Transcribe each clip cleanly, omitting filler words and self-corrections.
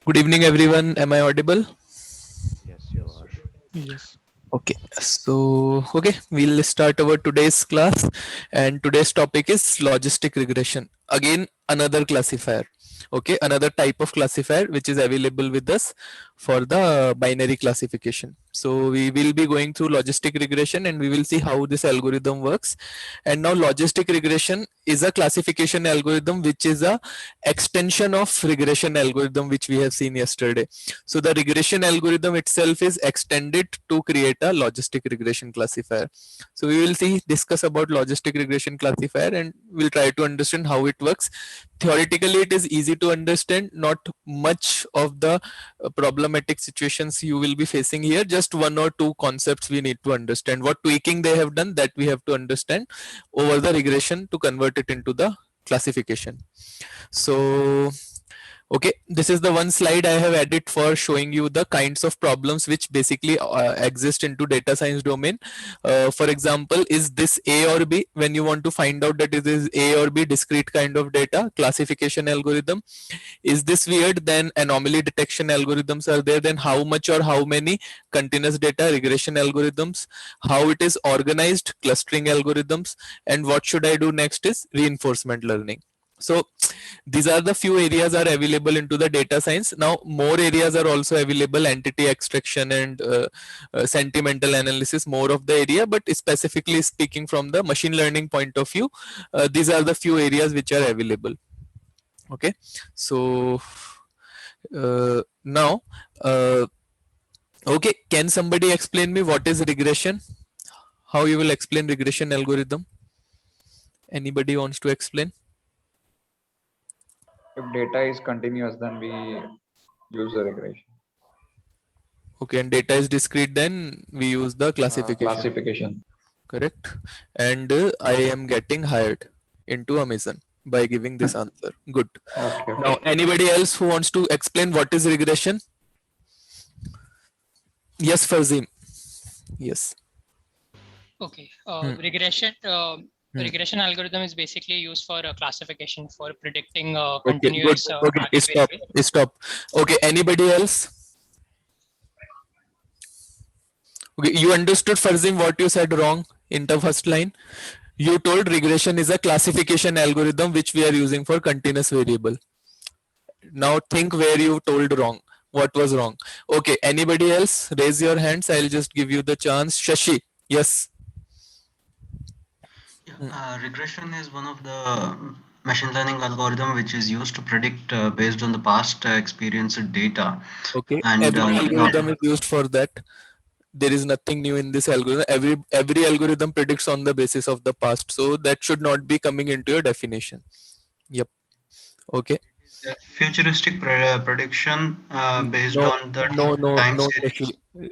Good evening, everyone. Am I audible? Yes, you are. Yes. Okay, we'll start our today's class, and today's topic is logistic regression. Again, another classifier. Okay, another type of classifier which is available with us for the binary classification. So we will be going through logistic regression, and we will see how this algorithm works. And now, logistic regression is a classification algorithm which is a extension of regression algorithm which we have seen yesterday. So the regression algorithm itself is extended to create a logistic regression classifier. So we will see discuss about logistic regression classifier, and we'll try to understand how it works. Theoretically, it is easy to understand. Not much of the problematic situations you will be facing here. Just one or two concepts we need to understand. What tweaking they have done, that we have to understand over the regression to convert it into the classification. So okay, this is the one slide I have added for showing you the kinds of problems which basically exist into data science domain. For example, is this A or B? When you want to find out that it is A or B, discrete kind of data classification algorithm. Is this weird? Then anomaly detection algorithms are there. Then how much or how many continuous data regression algorithms? How it is organized clustering algorithms? And what should I do next is reinforcement learning. So these are the few areas are available into the data science. Now more areas are also available: entity extraction and sentimental analysis, more of the area. But specifically speaking from the machine learning point of view, these are the few areas which are available. Okay, so now okay, can somebody explain me what is regression? How you will explain regression algorithm? Anybody wants to explain? If data is continuous, then we use the regression. Okay, and data is discrete, then we use the classification. Classification. Correct. And I am getting hired into Amazon by giving this answer. Good. Okay. Now anybody else who wants to explain what is regression? Yes, Fazim. Yes. Okay. Hmm. Hmm. Regression algorithm is basically used for classification for predicting Okay, good. continuous Okay, target stop. variable. Stop. Okay, anybody else? Okay, you understood, Farzim, what you said wrong in the first line. You told regression is a classification algorithm which we are using for continuous variable. Now think where you told wrong. What was wrong? Okay, anybody else? Raise your hands. I'll just give you the chance. Shashi. Yes. Hmm. Regression is one of the machine learning algorithm which is used to predict based on the past experienced data. Okay. And Every now, algorithm is used for that. There is nothing new in this algorithm. Every algorithm predicts on the basis of the past. So that should not be coming into your definition. Yep. Okay. futuristic prediction based No, on the no, no, time no, Shashi. series.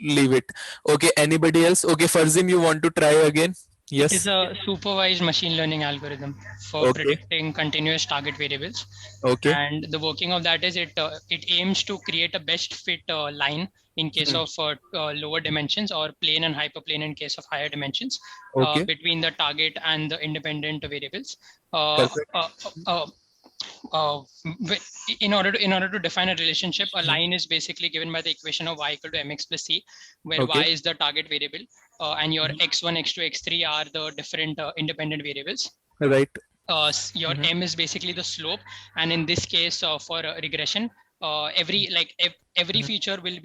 Leave it. Okay. Anybody else? Okay, Farzim, you want to try again? It is Yes. a supervised machine learning algorithm for Okay. predicting continuous target variables. Okay. And the working of that is it aims to create a best fit line in case Hmm. of lower dimensions, or plane and hyperplane in case of higher dimensions, Okay. between the target and the independent variables. Uh, Perfect. uh, uh, uh, in order to define a relationship, a Hmm. line is basically given by the equation of y equal to mx plus c, where y Okay. is the target variable, and your Mhm. x1, x2, x3 are the different independent variables. Right. Your Mhm. m is basically the slope, and in this case, for regression, every Mhm. feature will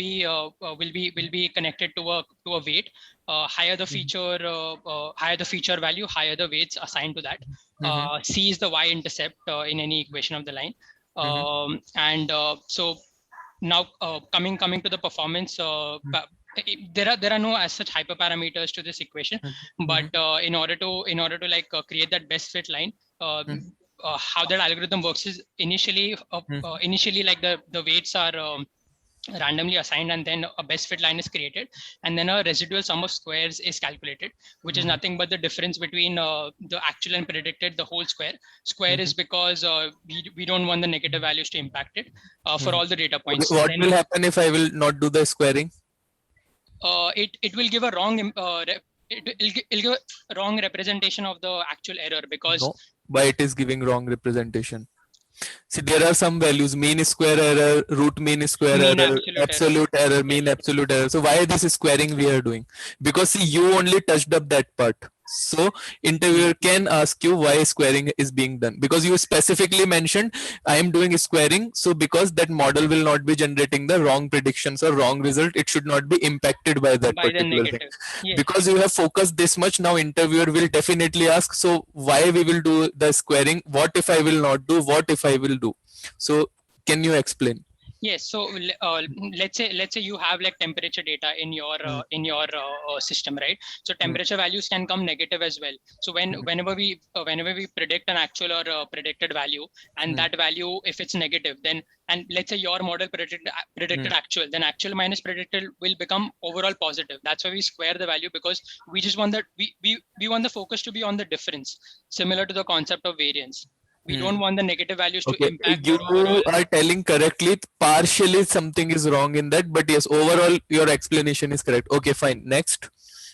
be connected to a weight. Higher the Mhm. feature value, higher the weights assigned to that. Mhm. C is the y-intercept in any equation of the line. Mhm. And so now, coming to the performance, there are no as such hyperparameters to this equation, Mhm. but Mhm. in order to like create that best fit line, how that algorithm works is Mhm. initially like the weights are randomly assigned, and then a best fit line is created, and then a residual sum of squares is calculated, which is Mhm. nothing but the difference between the actual and predicted, the whole square. Square is Mhm. because we don't want the negative values to impact it, for Mhm. all the data Okay. points. What Then will happen if I will not do the squaring? it will give a it'll give a wrong representation of the actual error, because No, but it is giving wrong representation. See, there are some values: mean square error, root mean square Mean error, absolute error. absolute error, mean Yes. absolute error. So why this squaring we are doing? Because see, you only touched up that part. So interviewer can ask you why squaring is being done, because you specifically mentioned I am doing squaring. So because that model will not be generating the wrong predictions or wrong result, it should not be impacted by that By the particular thing. negative. Yes. Because you have focused this much, now interviewer will definitely ask, so why we will do the squaring? What if I will not do? What if I will do? So can you explain? Yes. So let's say you have like temperature data in your system, right? So temperature values can come negative as well. So whenever we predict an actual or predicted value, and that value, if it's negative, then, and let's say your model predicted actual, then actual minus predicted will become overall positive. That's why we square the value, because we just want that we want the focus to be on the difference, similar to the concept of variance. We don't want the negative values to Okay, impact you our overall. are telling correctly. Partially something is wrong in that, but yes, overall your explanation is correct. Okay, fine. Next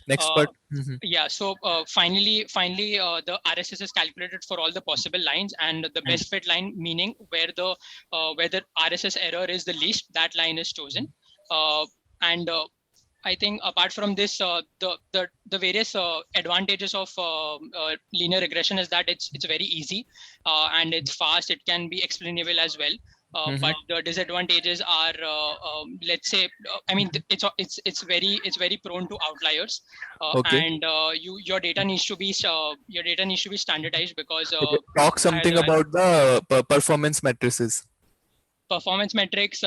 part. Yeah. So finally, the RSS is calculated for all the possible lines, and the best fit line, meaning where the RSS error is the least, that line is chosen. And I think apart from this, the various advantages of linear regression is that it's very easy and it's fast. It can be explainable as well. But the disadvantages are, let's say, I mean, it's very prone to outliers, Okay. and your data needs to be standardized, because Okay. Talk something about the performance matrices. performance metrics,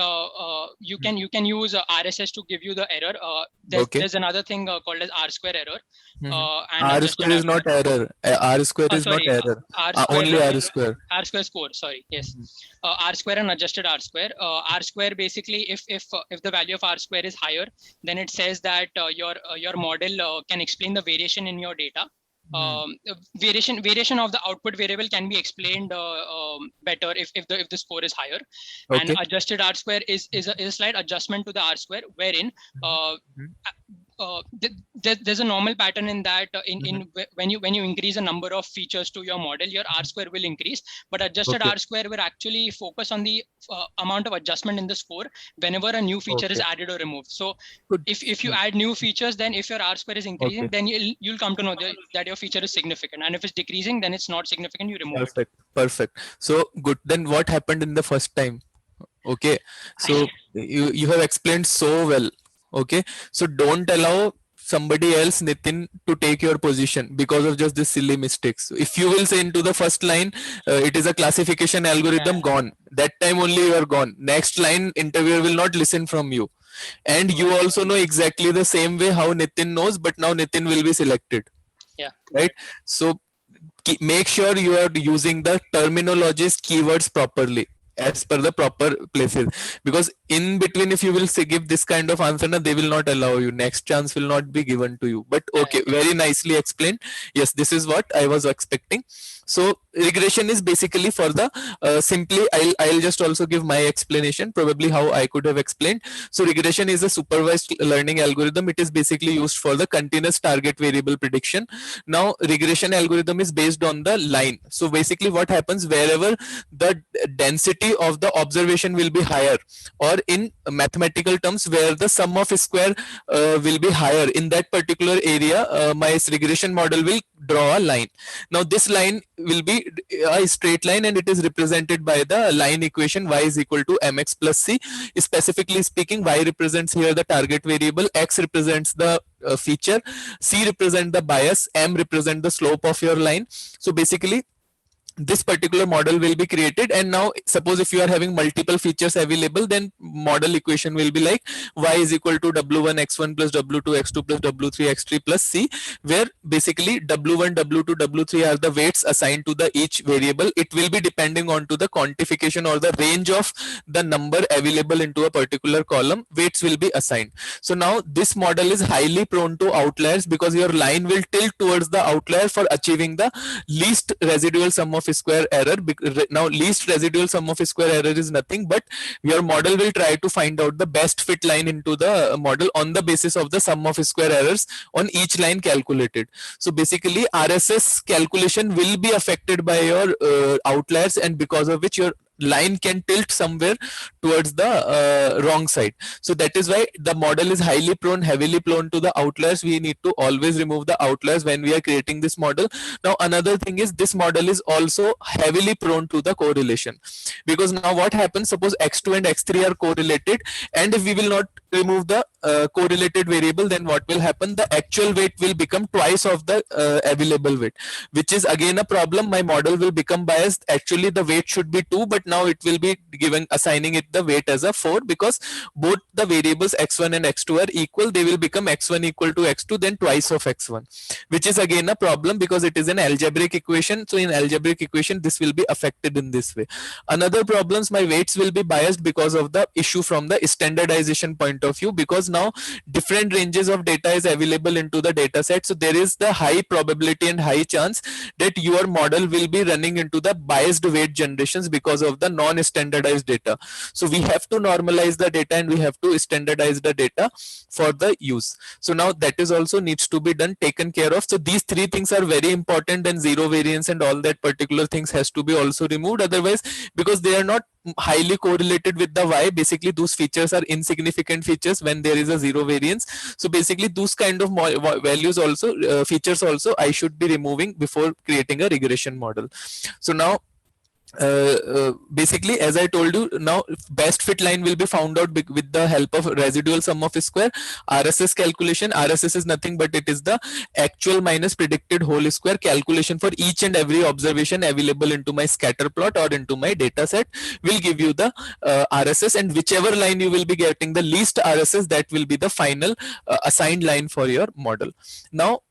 you can use RSS to give you the error. There's another thing called as R square error. And R adjusted square is not error. R square is not sorry, error. R square, Only R square. R square score. Sorry, yes. R square and adjusted R square. R square basically, if the value of R square is higher, then it says that your model can explain the variation in your data. Variation of the output variable can be explained better if the score is higher. Okay. And adjusted R square is a slight adjustment to the R square, wherein there's a normal pattern in that when you increase a number of features to your model, your R square will increase, but adjusted R square will actually focus on the amount of adjustment in the score whenever a new feature is added or removed. So if you add new features, then if your R square is increasing, then you'll come to know that your feature is significant, and if it's decreasing, then it's not significant, you remove it. Perfect. So good. Then what happened in the first time? Okay, so you have explained so well. Okay, so don't allow somebody else, Nitin, to take your position because of just this silly mistakes. If you will say into the first line, it is a classification algorithm, gone. That time only you are gone. Next line, interviewer will not listen from you. And you also know exactly the same way how Nitin knows, but now Nitin will be selected. Yeah. Right. So make sure you are using the terminologies, keywords properly, as per the proper places, because in between, if you will say give this kind of answer, they will not allow you. Next chance will not be given to you. But okay, very nicely explained. Yes, this is what I was expecting. So regression is basically for the simply, I'll just also give my explanation, probably how I could have explained. So regression is a supervised learning algorithm. It is basically used for the continuous target variable prediction. Now regression algorithm is based on the line. So basically what happens, wherever the density of the observation will be higher, or in mathematical terms, where the sum of square will be higher, in that particular area, my regression model will draw a line. Now this line will be a straight line, and it is represented by the line equation y is equal to mx plus c. Specifically speaking, y represents here the target variable, x represents the feature, c represents the bias, m represents the slope of your line. So basically this particular model will be created, and now suppose if you are having multiple features available, then model equation will be like y is equal to w1 x1 plus w2 x2 plus w3 x3 plus c, where basically w1 w2 w3 are the weights assigned to the each variable. It will be depending on to the quantification or the range of the number available into a particular column, weights will be assigned. So now this model is highly prone to outliers, because your line will tilt towards the outlier for achieving the least residual sum of square error. Now least residual sum of square error is nothing, but your model will try to find out the best fit line into the model on the basis of the sum of square errors on each line calculated. So basically RSS calculation will be affected by your outliers, and because of which your line can tilt somewhere towards the wrong side. So that is why the model is heavily prone to the outliers. We need to always remove the outliers when we are creating this model. Now another thing is this model is also heavily prone to the correlation, because now what happens, suppose x2 and x3 are correlated, and if we will not remove the correlated variable, then what will happen, the actual weight will become twice of the available weight, which is again a problem. My model will become biased. Actually the weight should be 2, but now it will be given assigning it the weight as a 4, because both the variables x1 and x2 are equal. They will become x1 equal to x2, then twice of x1, which is again a problem because it is an algebraic equation. So in algebraic equation this will be affected in this way. Another problems, my weights will be biased because of the issue from the standardization point of view, because now different ranges of data is available into the data set. So there is the high probability and high chance that your model will be running into the biased weight generations because of the non-standardized data. So we have to normalize the data and we have to standardize the data for the use. So now that is also needs to be done, taken care of. So these three things are very important, and zero variance and all that particular things has to be also removed. Otherwise, because they are not highly correlated with the y, basically those features are insignificant features when there is a zero variance. So basically those kind of values also, features also, I should be removing before creating a regression model. So now basically, as I told you, now best fit line will be found out with the help of residual sum of square. RSS calculation, RSS is nothing but it is the actual minus predicted whole square calculation for each and every observation available into my scatter plot or into my data set will give you the RSS, and whichever line you will be getting the least RSS, that will be the final assigned line for your model. Now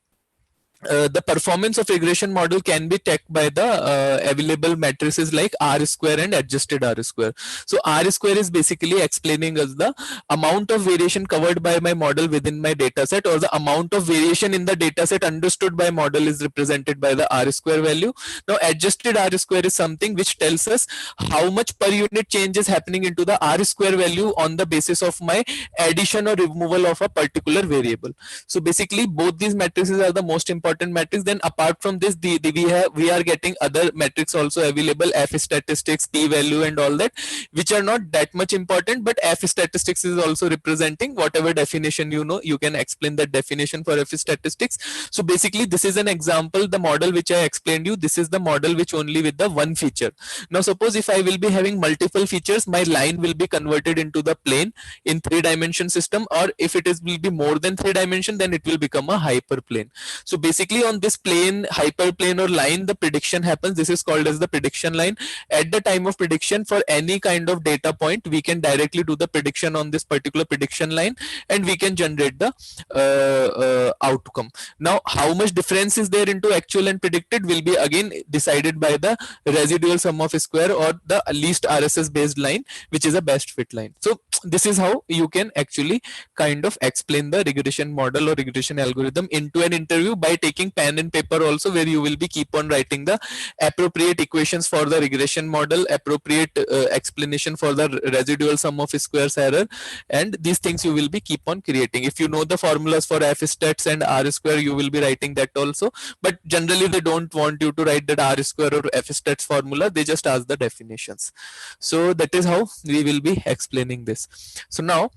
the performance of regression model can be checked by the available matrices like R square and adjusted R square. So R square is basically explaining us the amount of variation covered by my model within my data set, or the amount of variation in the data set understood by model is represented by the R square value. Now adjusted R square is something which tells us how much per unit change is happening into the R square value on the basis of my addition or removal of a particular variable. So basically both these matrices are the most important metrics. Then apart from this, we are getting other metrics also available, F statistics, P value and all that, which are not that much important, but F statistics is also representing whatever definition you know, you can explain that definition for F statistics. So basically this is an example, the model which I explained you, this is the model which only with the one feature. Now suppose if I will be having multiple features, my line will be converted into the plane in 3-dimension system, or if it is will be more than 3 dimension, then it will become a hyperplane. So basically on this plane, hyperplane or line, the prediction happens. This is called as the prediction line. At the time of prediction, for any kind of data point, we can directly do the prediction on this particular prediction line, and we can generate the outcome. Now how much difference is there into actual and predicted will be again decided by the residual sum of square or the least RSS based line, which is a best fit line. So this is how you can actually kind of explain the regression model or regression algorithm into an interview by taking pen and paper also, where you will be keep on writing the appropriate equations for the regression model, appropriate explanation for the residual sum of squares error, and these things you will be keep on creating. If you know the formulas for F stats and R square, you will be writing that also, but generally they don't want you to write that R square or F stats formula, they just ask the definitions. So that is how we will be explaining this. So now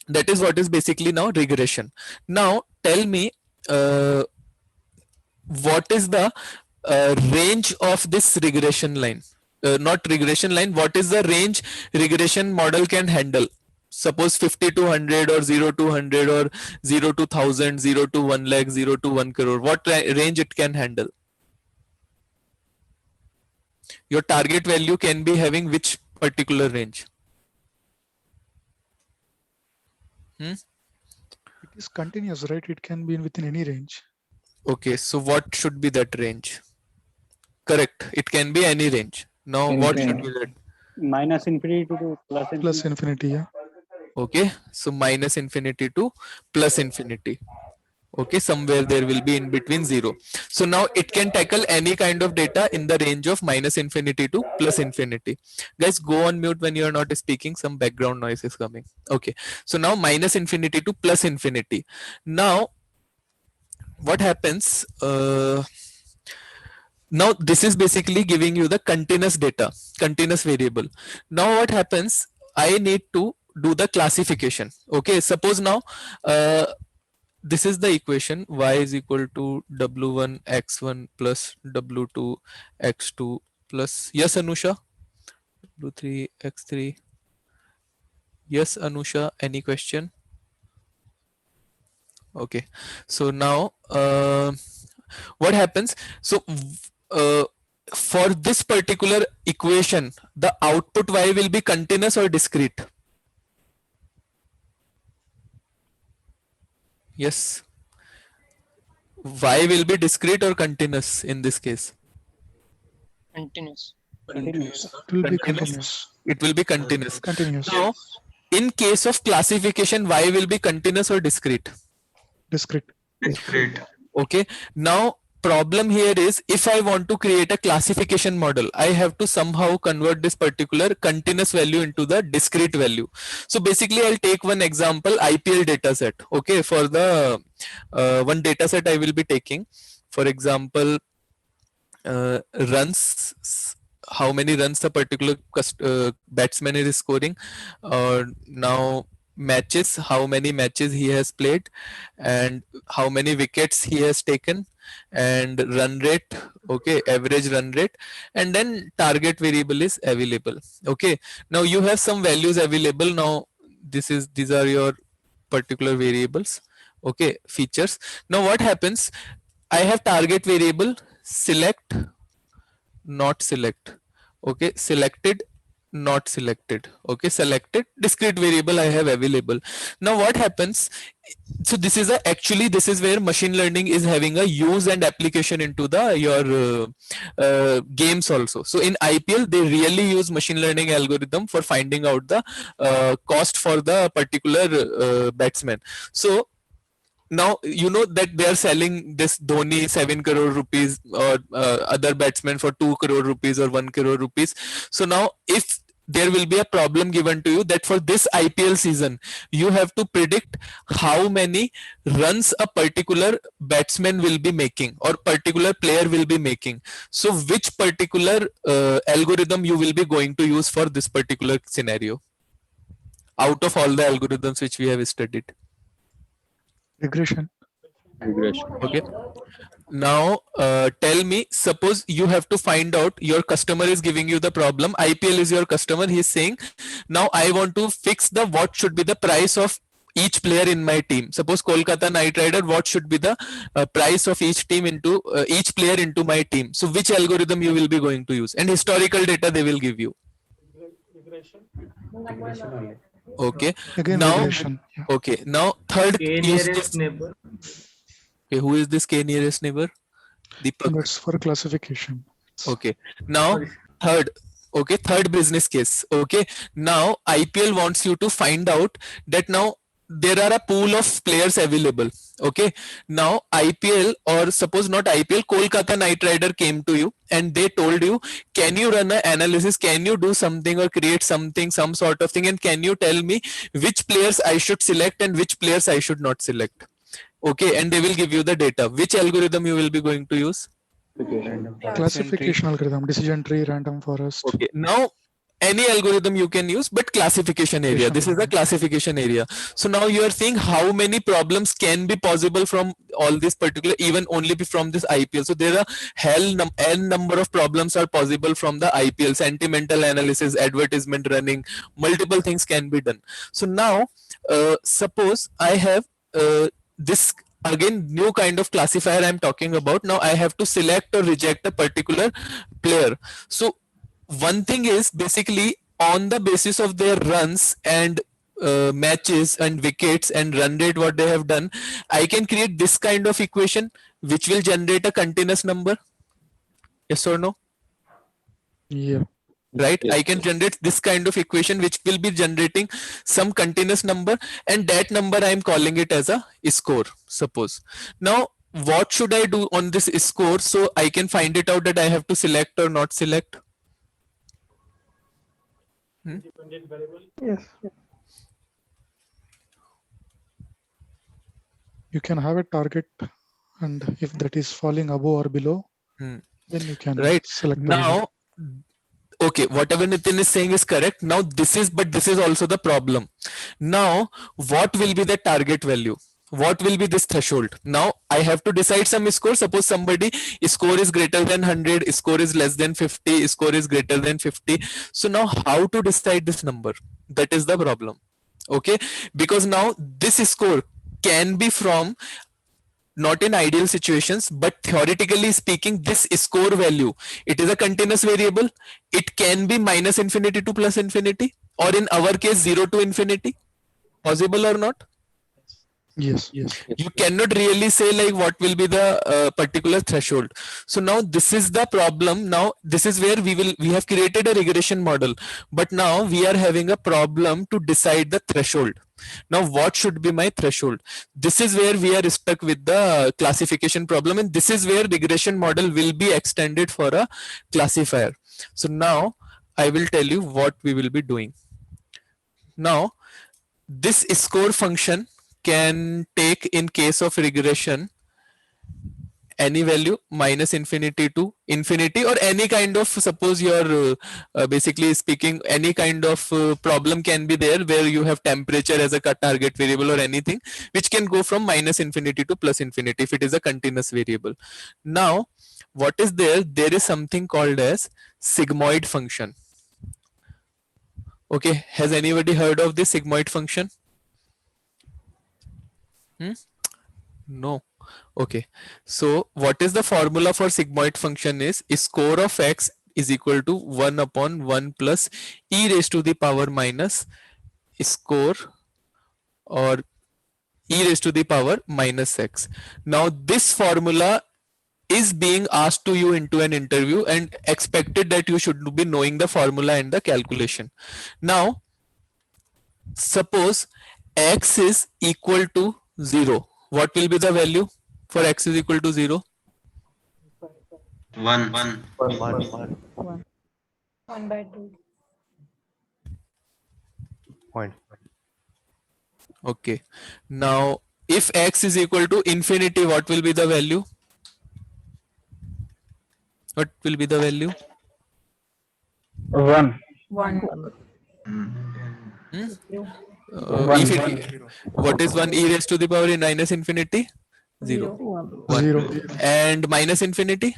that is what is basically now regression. Now tell me what is the range of this regression line, not regression line, what is the range regression model can handle? Suppose 50 to 100 or 0 to 100 or 0 to 1000, 0 to 1 lakh, 0 to 1 crore, what range it can handle? Your target value can be having which particular range? It is continuous, right? It can be within any range. Okay, so what should be that range? Correct, it can be any range. Now what should be that? Minus infinity to plus infinity. Plus infinity, yeah. Okay, so minus infinity to plus infinity. Okay, somewhere there will be in between 0. So now it can tackle any kind of data in the range of minus infinity to plus infinity. Guys, go on mute when you are not speaking, some background noise is coming. Okay, so now minus infinity to plus infinity. Now what happens, Now this is basically giving you the continuous data, continuous variable. Now what happens, I need to do the classification. Okay, suppose now this is the equation, y is equal to w1 x1 plus w2 x2 plus, yes Anusha, w3 x3. Yes Anusha, any question? Okay, so now what happens, so for this particular equation, the output y will be continuous or discrete? Yes, y will be discrete or continuous in this case? Continuous. It will be continuous. It will be continuous. Continuous. Now in case of classification, y will be continuous or discrete? Discrete. Discrete. Okay, now problem here is, if I want to create a classification model, I have to somehow convert this particular continuous value into the discrete value. So basically I'll take one example, IPL dataset. Okay, for the one dataset I will be taking, for example, runs, how many runs a particular batsman is scoring, now matches, how many matches he has played, and how many wickets he has taken, and run rate, okay, average run rate, and then target variable is available. Okay, now you have some values available. Now these are your particular variables, okay, features. Now what happens, I have target variable select, not select, okay, selected, not selected, okay, selected, discrete variable I have available. Now what happens, so this is actually this is where machine learning is having a use and application into the your games also. So in IPL they really use machine learning algorithm for finding out the cost for the particular batsman. So now you know that they are selling this Dhoni 7 crore rupees, or other batsmen for 2 crore rupees or 1 crore rupees. So now if there will be a problem given to you that for this IPL season you have to predict how many runs a particular batsman will be making or particular player will be making, so which particular algorithm you will be going to use for this particular scenario out of all the algorithms which we have studied? Regression. Okay, now tell me, suppose you have to find out, your customer is giving you the problem, IPL is your customer, he's saying now I want to fix the what should be the price of each player in my team. Suppose Kolkata Knight Rider, what should be the price of each team into each player into my team, so which algorithm you will be going to use, and historical data they will give you. Okay, Again, now regression. Yeah. okay, now third, K use nearest this. neighbor. Okay, who is this K nearest neighbor? Deepak. That's for classification. Okay, now third, okay, third business case. Okay, now IPL wants you to find out that now there are a pool of players available. Okay, now IPL, or suppose not IPL, Kolkata Knight Rider came to you and they told you, can you run an analysis, can you do something or create something, some sort of thing, and can you tell me which players I should select and which players I should not select? Okay, and they will give you the data. Which algorithm you will be going to use? Classification algorithm, decision tree, random forest. Okay, now any algorithm you can use, but classification area, this is the classification area. So now you are seeing how many problems can be possible from all this particular, even only from this IPL. So there are n number of problems are possible from the IPL, sentimental analysis, advertisement running, multiple things can be done. So now suppose I have this again new kind of classifier I'm talking about. Now I have to select or reject a particular player. So one thing is basically on the basis of their runs and matches and wickets and run rate what they have done, I can create this kind of equation which will generate a continuous number. Yes or no? Yeah. Right, I can generate this kind of equation which will be generating some continuous number, and that number I am calling it as a score, suppose. Now what should I do on this score so I can find it out that I have to select or not select? Yes. You can have a target, and if that is falling above or below, Then you can right? select the result. Now, okay, whatever Nitin is saying is correct. Now but this is also the problem. Now, what will be the target value? What will be this threshold? Now I have to decide some score. Suppose somebody score is greater than 100, score is less than 50, score is greater than 50. So now how to decide this number? That is the problem. Okay, because now this score can be from, not in ideal situations, but theoretically speaking, this score value, it is a continuous variable. It can be minus infinity to plus infinity, or in our case 0 to infinity. Possible or not? Yes. You cannot really say like what will be the particular threshold. So now this is the problem. Now this is where we have created a regression model, but now we are having a problem to decide the threshold. Now what should be my threshold? This is where we are stuck with the classification problem, and this is where regression model will be extended for a classifier. So now I will tell you what we will be doing. Now this score function can take, in case of regression, any value minus infinity to infinity, or any kind of, suppose you're basically speaking, any kind of problem can be there where you have temperature as a target variable, or anything which can go from minus infinity to plus infinity if it is a continuous variable. Now what is there? There is something called as sigmoid function. Okay, has anybody heard of this sigmoid function? No. Okay, so what is the formula for sigmoid function? Is score of x is equal to 1 upon 1 plus e raised to the power minus score, or e raised to the power minus x. Now this formula is being asked to you into an interview, and expected that you should be knowing the formula and the calculation. Now suppose x is equal to 0. What will be the value for x is equal to 0? 1. 1/2. Point. Okay, now if x is equal to infinity, what will be the value? What will be the value? 1. 1. If it, what is 1 e raised to the power in minus infinity? 0. 1. 0. And minus infinity?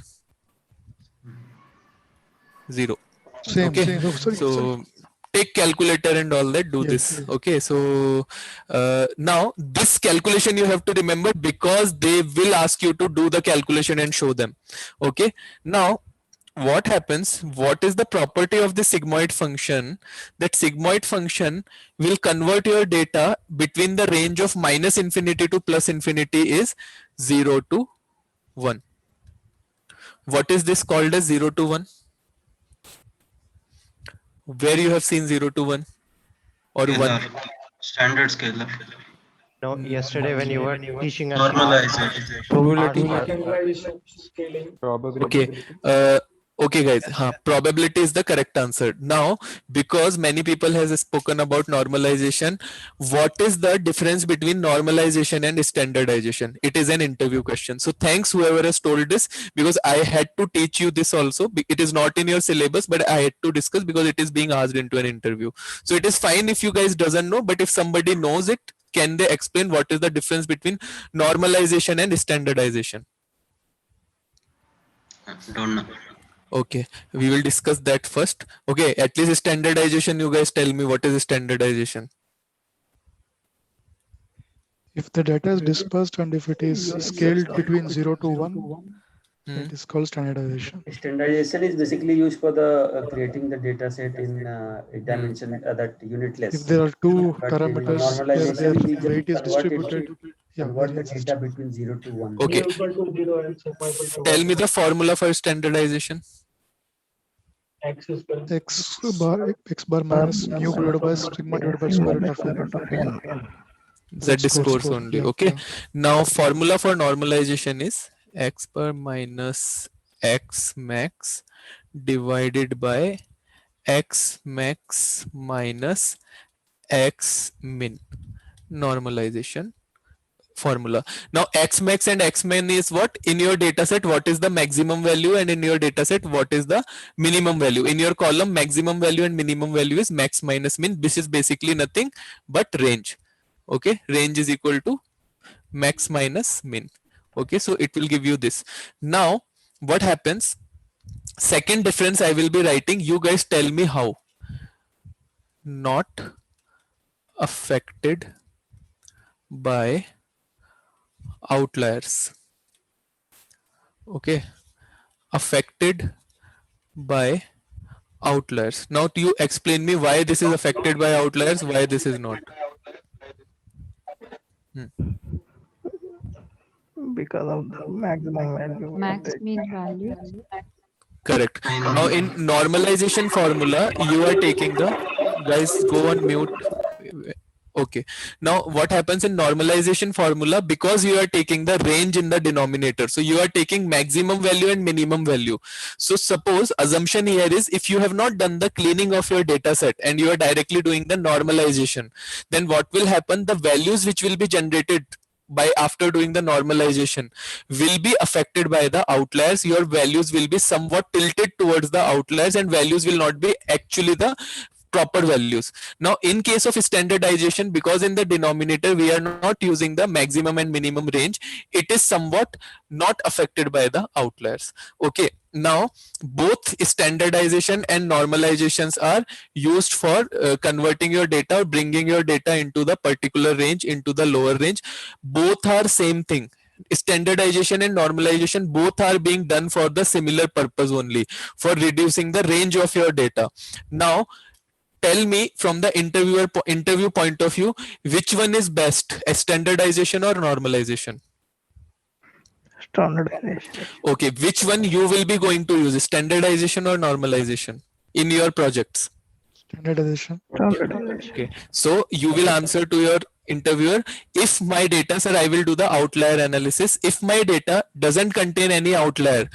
0. Same. Okay, Same. Oh, sorry. so take calculator and all that, do Yeah, this. yeah. Okay, so now this calculation you have to remember, because they will ask you to do the calculation and show them. Okay, now what happens, what is the property of the sigmoid function? That sigmoid function will convert your data between the range of minus infinity to plus infinity is 0 to 1. What is this called as 0 to 1? Where you have seen 0 to 1 or 1? Scalar. Standard scalar. No, yesterday when you were teaching us Normalization. Okay, okay guys, probability is the correct answer. Now because many people has spoken about normalization, what is the difference between normalization and standardization? It is an interview question. So thanks whoever has told this, because I had to teach you this also. It is not in your syllabus, but I had to discuss because it is being asked into an interview. So it is fine if you guys doesn't know, but if somebody knows it, can they explain what is the difference between normalization and standardization? Don't know. Okay, we will discuss that first. Okay, at least standardization, you guys tell me what is standardization. If the data is dispersed and if it is scaled between 0 to 1, it is called standardization. Standardization is basically used for the creating the data set in dimension that unitless. If there are two But parameters where normalization their we just weight is convert it distributed, to convert the data between 0 to 1. Okay, tell me the formula for standardization. x bar minus mu divided by sigma divided by square root of n. Z scores only. Yeah, Okay, yeah. now formula for normalization is x bar minus x max divided by x max minus x min. Normalization formula. Now x max and x min is what in your data set, what is the maximum value, and in your data set what is the minimum value. In your column, maximum value and minimum value is max minus min. This is basically nothing but range. Okay, range is equal to max minus min. Okay, so it will give you this. Now what happens, second difference I will be writing, you guys tell me how. Not affected by outliers. Okay, affected by outliers. Now do you explain me why this is affected by outliers, why this is not? Because of the maximum value. Max mean value. Correct. Now in normalization formula, you are taking the, guys go on mute. Okay. Now what happens in normalization formula, because you are taking the range in the denominator, so you are taking maximum value and minimum value. So suppose assumption here is, if you have not done the cleaning of your data set and you are directly doing the normalization, then what will happen, the values which will be generated by after doing the normalization will be affected by the outliers. Your values will be somewhat tilted towards the outliers and values will not be actually the proper values. Now in case of standardization, because in the denominator we are not using the maximum and minimum range, it is somewhat not affected by the outliers. Okay, now both standardization and normalizations are used for converting your data or bringing your data into the particular range, into the lower range. Both are same thing. Standardization and normalization both are being done for the similar purpose only, for reducing the range of your data. Now tell me from the interview point of view, which one is best, a standardization or normalization? Standardization. Okay, which one you will be going to use, standardization or normalization in your projects? Standardization. Okay, so you will answer to your interviewer, if my data, sir, I will do the outlier analysis. If my data doesn't contain any outlier,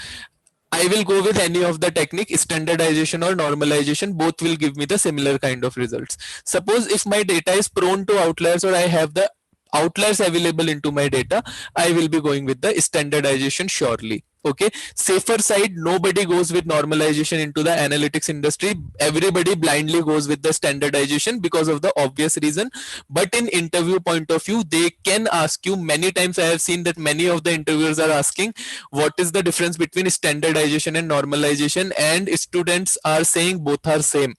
I will go with any of the technique, standardization or normalization. Both will give me the similar kind of results. Suppose if my data is prone to outliers or I have the outliers available into my data, I will be going with the standardization surely. Okay, safer side, nobody goes with normalization into the analytics industry. Everybody blindly goes with the standardization because of the obvious reason. But in interview point of view, they can ask you many times. I have seen that many of the interviewers are asking what is the difference between standardization and normalization, and students are saying both are same,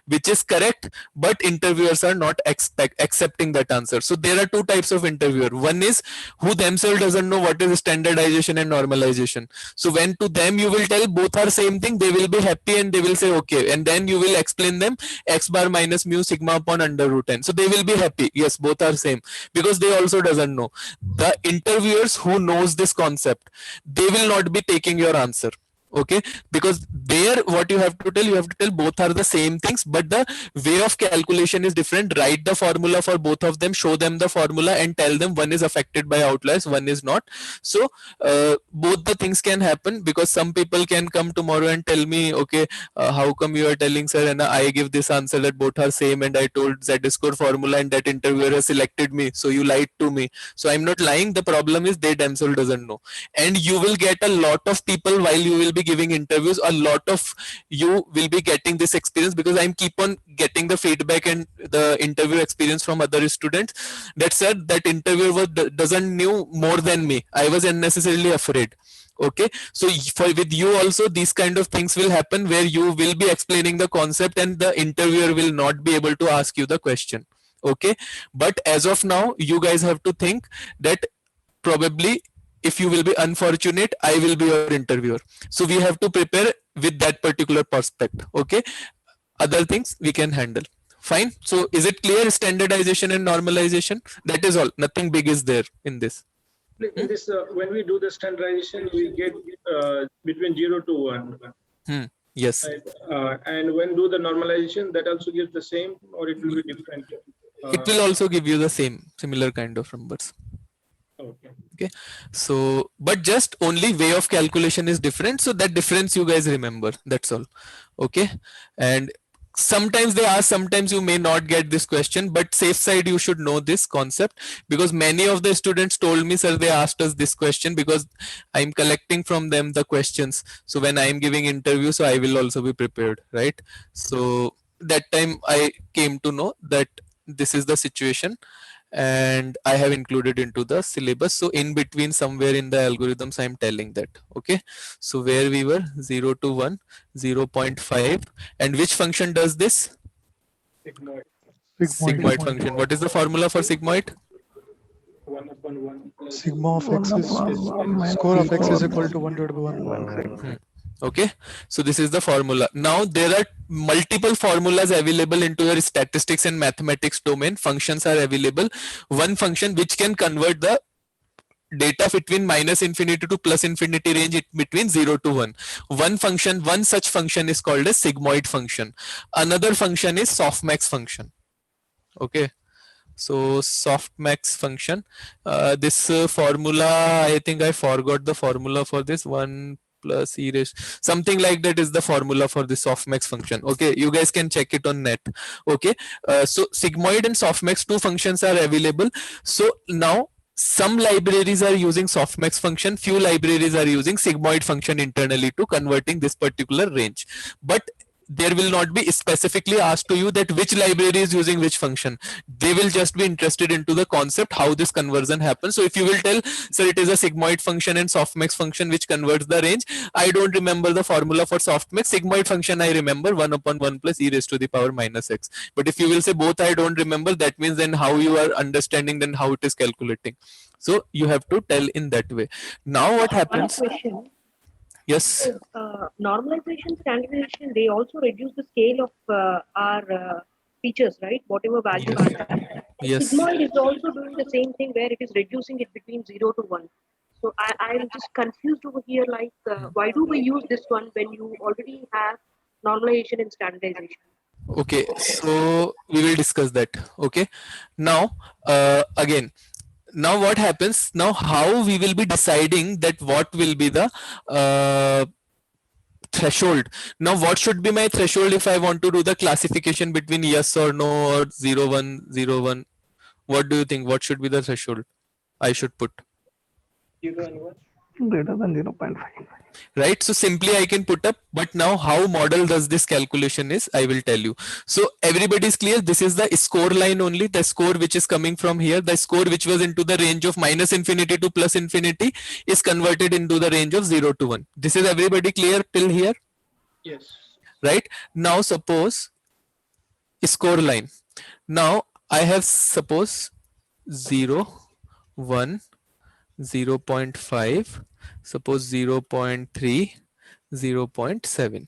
which is correct, but interviewers are not accepting that answer. So there are two types of interviewer. One is who themselves doesn't know what is standardization and normalization. So when to them you will tell both are same thing, they will be happy and they will say okay, and then you will explain them x bar minus mu sigma upon under root n. So they will be happy, yes, both are same, because they also doesn't know. The interviewers who knows this concept, they will not be taking your answer. Okay, because there what you have to tell both are the same things, but the way of calculation is different. Write the formula for both of them, show them the formula and tell them one is affected by outliers, one is not. So both the things can happen, because some people can come tomorrow and tell me, okay, how come you are telling, sir, and I give this answer that both are same and I told z-score formula and that interviewer has selected me, so you lied to me. So I'm not lying, the problem is they themselves doesn't know. And you will get a lot of people while you will be giving interviews, a lot of you will be getting this experience, because I'm keep on getting the feedback and the interview experience from other students that said that interviewer doesn't knew more than me, I was unnecessarily afraid. Okay, so with you also these kind of things will happen, where you will be explaining the concept and the interviewer will not be able to ask you the question. Okay, but as of now you guys have to think that probably if you will be unfortunate, I will be your interviewer. So we have to prepare with that particular perspective. Okay, other things we can handle. Fine. So is it clear, standardization and normalization? That is all. Nothing big is there in this. In this, when we do the standardization, we get between 0 to 1. Yes. And when do the normalization, that also gives the same, or it will be different? It will also give you the similar kind of numbers. Okay. Okay, so but just only way of calculation is different, so that difference you guys remember, that's all. Okay, and sometimes they ask, sometimes you may not get this question, but safe side you should know this concept, because many of the students told me, sir, they asked us this question, because I'm collecting from them the questions. So when I'm giving interview, so I will also be prepared, right? So that time I came to know that this is the situation, and I have included into the syllabus. So in between somewhere in the algorithms I'm telling that. Okay, so where we were 0 to 1, 0.5, and which function does this? Sigmoid. Sigmoid function. What is the formula for sigmoid? 1/1. Sigma of x is score of x is equal to 1 divided by 1. Okay, so this is the formula. Now there are multiple formulas available into your statistics and mathematics domain. Functions are available. One function which can convert the data between -infinity to +infinity range between 0 to 1. One such function is called a sigmoid function. Another function is softmax function. Okay, so softmax function. This formula, I think I forgot the formula for this. 1 plus e raised something like that is the formula for the softmax function. Okay, you guys can check it on net. Okay, so sigmoid and softmax, two functions are available. So now some libraries are using softmax function, few libraries are using sigmoid function internally to converting this particular range. But there will not be specifically asked to you that which library is using which function. They will just be interested into the concept how this conversion happens. So if you will tell, sir, it is a sigmoid function and softmax function which converts the range, I don't remember the formula for softmax. Sigmoid function I remember, 1/1 plus e raised to the power minus x. But if you will say both I don't remember, that means then how you are understanding then how it is calculating. So you have to tell in that way. Now what happens? Yes. Normalization, standardization, they also reduce the scale of our features, right? Whatever value we have. Yes. Sigmoid is also doing the same thing where it is reducing it between 0 to 1. So I'm just confused over here, like why do we use this one when you already have normalization and standardization? Okay, so we will discuss that. Okay, now again, now what happens, now how we will be deciding that what will be the threshold. Now what should be my threshold if I want to do the classification between yes or no or 0 1 0 1? What do you think, what should be the threshold I should put? 0 and 1. Greater than 0.5. Right, so simply I can put up, but now how model does this calculation is, I will tell you. So everybody is clear, this is the score line only, the score which is coming from here, the score which was into the range of -infinity to +infinity is converted into the range of 0 to 1. This is everybody clear till here? Yes. Right, now suppose score line. Now I have suppose 0 1 0.5, suppose 0.3, 0.7,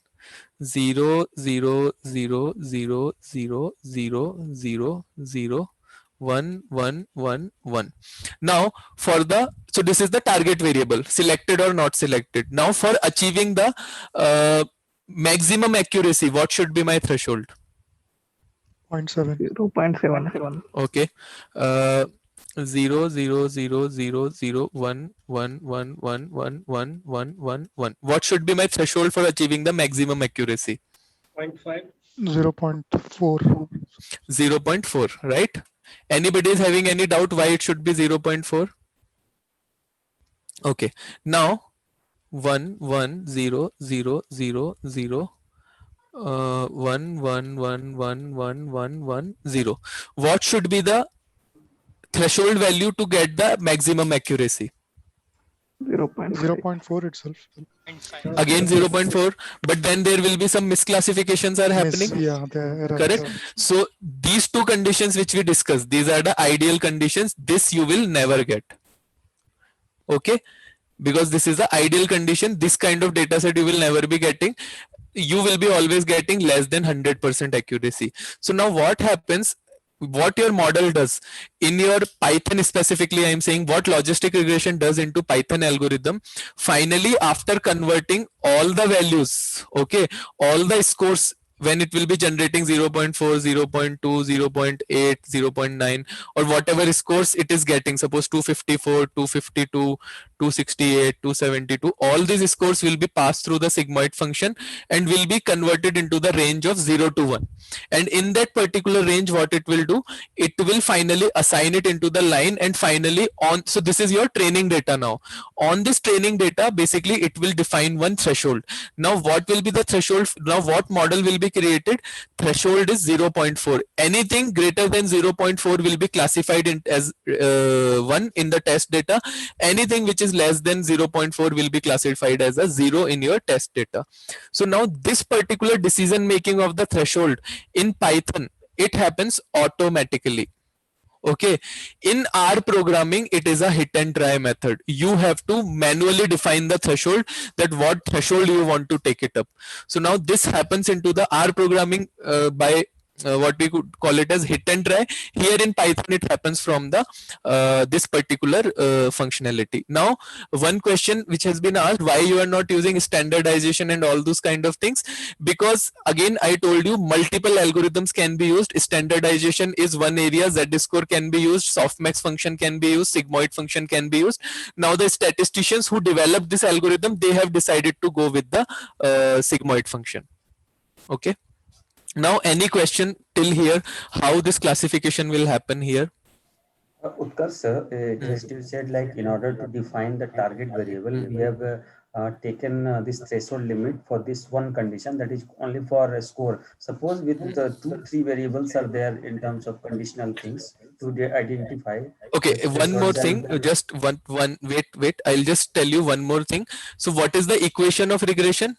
0 0 0 0 0 0 0 0 1 1 1 1. Now for the, so this is the target variable, selected or not selected. Now for achieving the maximum accuracy, what should be my threshold? 0.7. Okay, 0 0 0 0 0 1 1 1 1 1 1 1 1 1. What should be my threshold for achieving the maximum accuracy? 0.5. 0.4. 0.4, right? Anybody is having any doubt why it should be 0.4? Okay, now 1 1 0 0 0 0 1 1 1 1 1 1 1 0. What should be the threshold value to get the maximum accuracy? 0.4 itself. Again 0.4, but then there will be some misclassifications are happening. Yeah, the error. Correct. So these two conditions which we discussed, these are the ideal conditions. This you will never get. Okay, because this is the ideal condition. This kind of data set you will never be getting. You will be always getting less than 100% accuracy. So now what happens, what your model does in your Python specifically, I'm saying what logistic regression does into Python algorithm, finally after converting all the values, okay, all the scores when it will be generating 0.4, 0.2, 0.8, 0.9, or whatever scores it is getting, suppose 254, 252, 268, 272, all these scores will be passed through the sigmoid function and will be converted into the range of 0 to 1. And in that particular range, what it will do, it will finally assign it into the line, and finally on, so this is your training data now. On this training data, basically it will define one threshold. Now what will be the threshold? Now what model will be created? Threshold is 0.4. Anything greater than 0.4 will be classified as 1 in the test data. Anything which is less than 0.4 will be classified as a 0 in your test data. So now this particular decision making of the threshold in Python, it happens automatically. Okay, in R programming, it is a hit and try method. You have to manually define the threshold, that what threshold you want to take it up. So now this happens into the R programming by what we could call it as hit and try. Here in Python, it happens from the this particular functionality. Now, one question which has been asked, why you are not using standardization and all those kind of things? Because again, I told you multiple algorithms can be used. Standardization is one area. Z-score can be used, softmax function can be used, sigmoid function can be used. Now the statisticians who developed this algorithm, they have decided to go with the sigmoid function. Okay. Now, any question till here, how this classification will happen here? Utkarsh sir, just you said like in order to define the target variable, we have taken this threshold limit for this one condition, that is only for a score. Suppose with 2-3 variables are there in terms of conditional things to identify. Okay, one more thing, just one wait, I'll just tell you one more thing. So what is the equation of regression?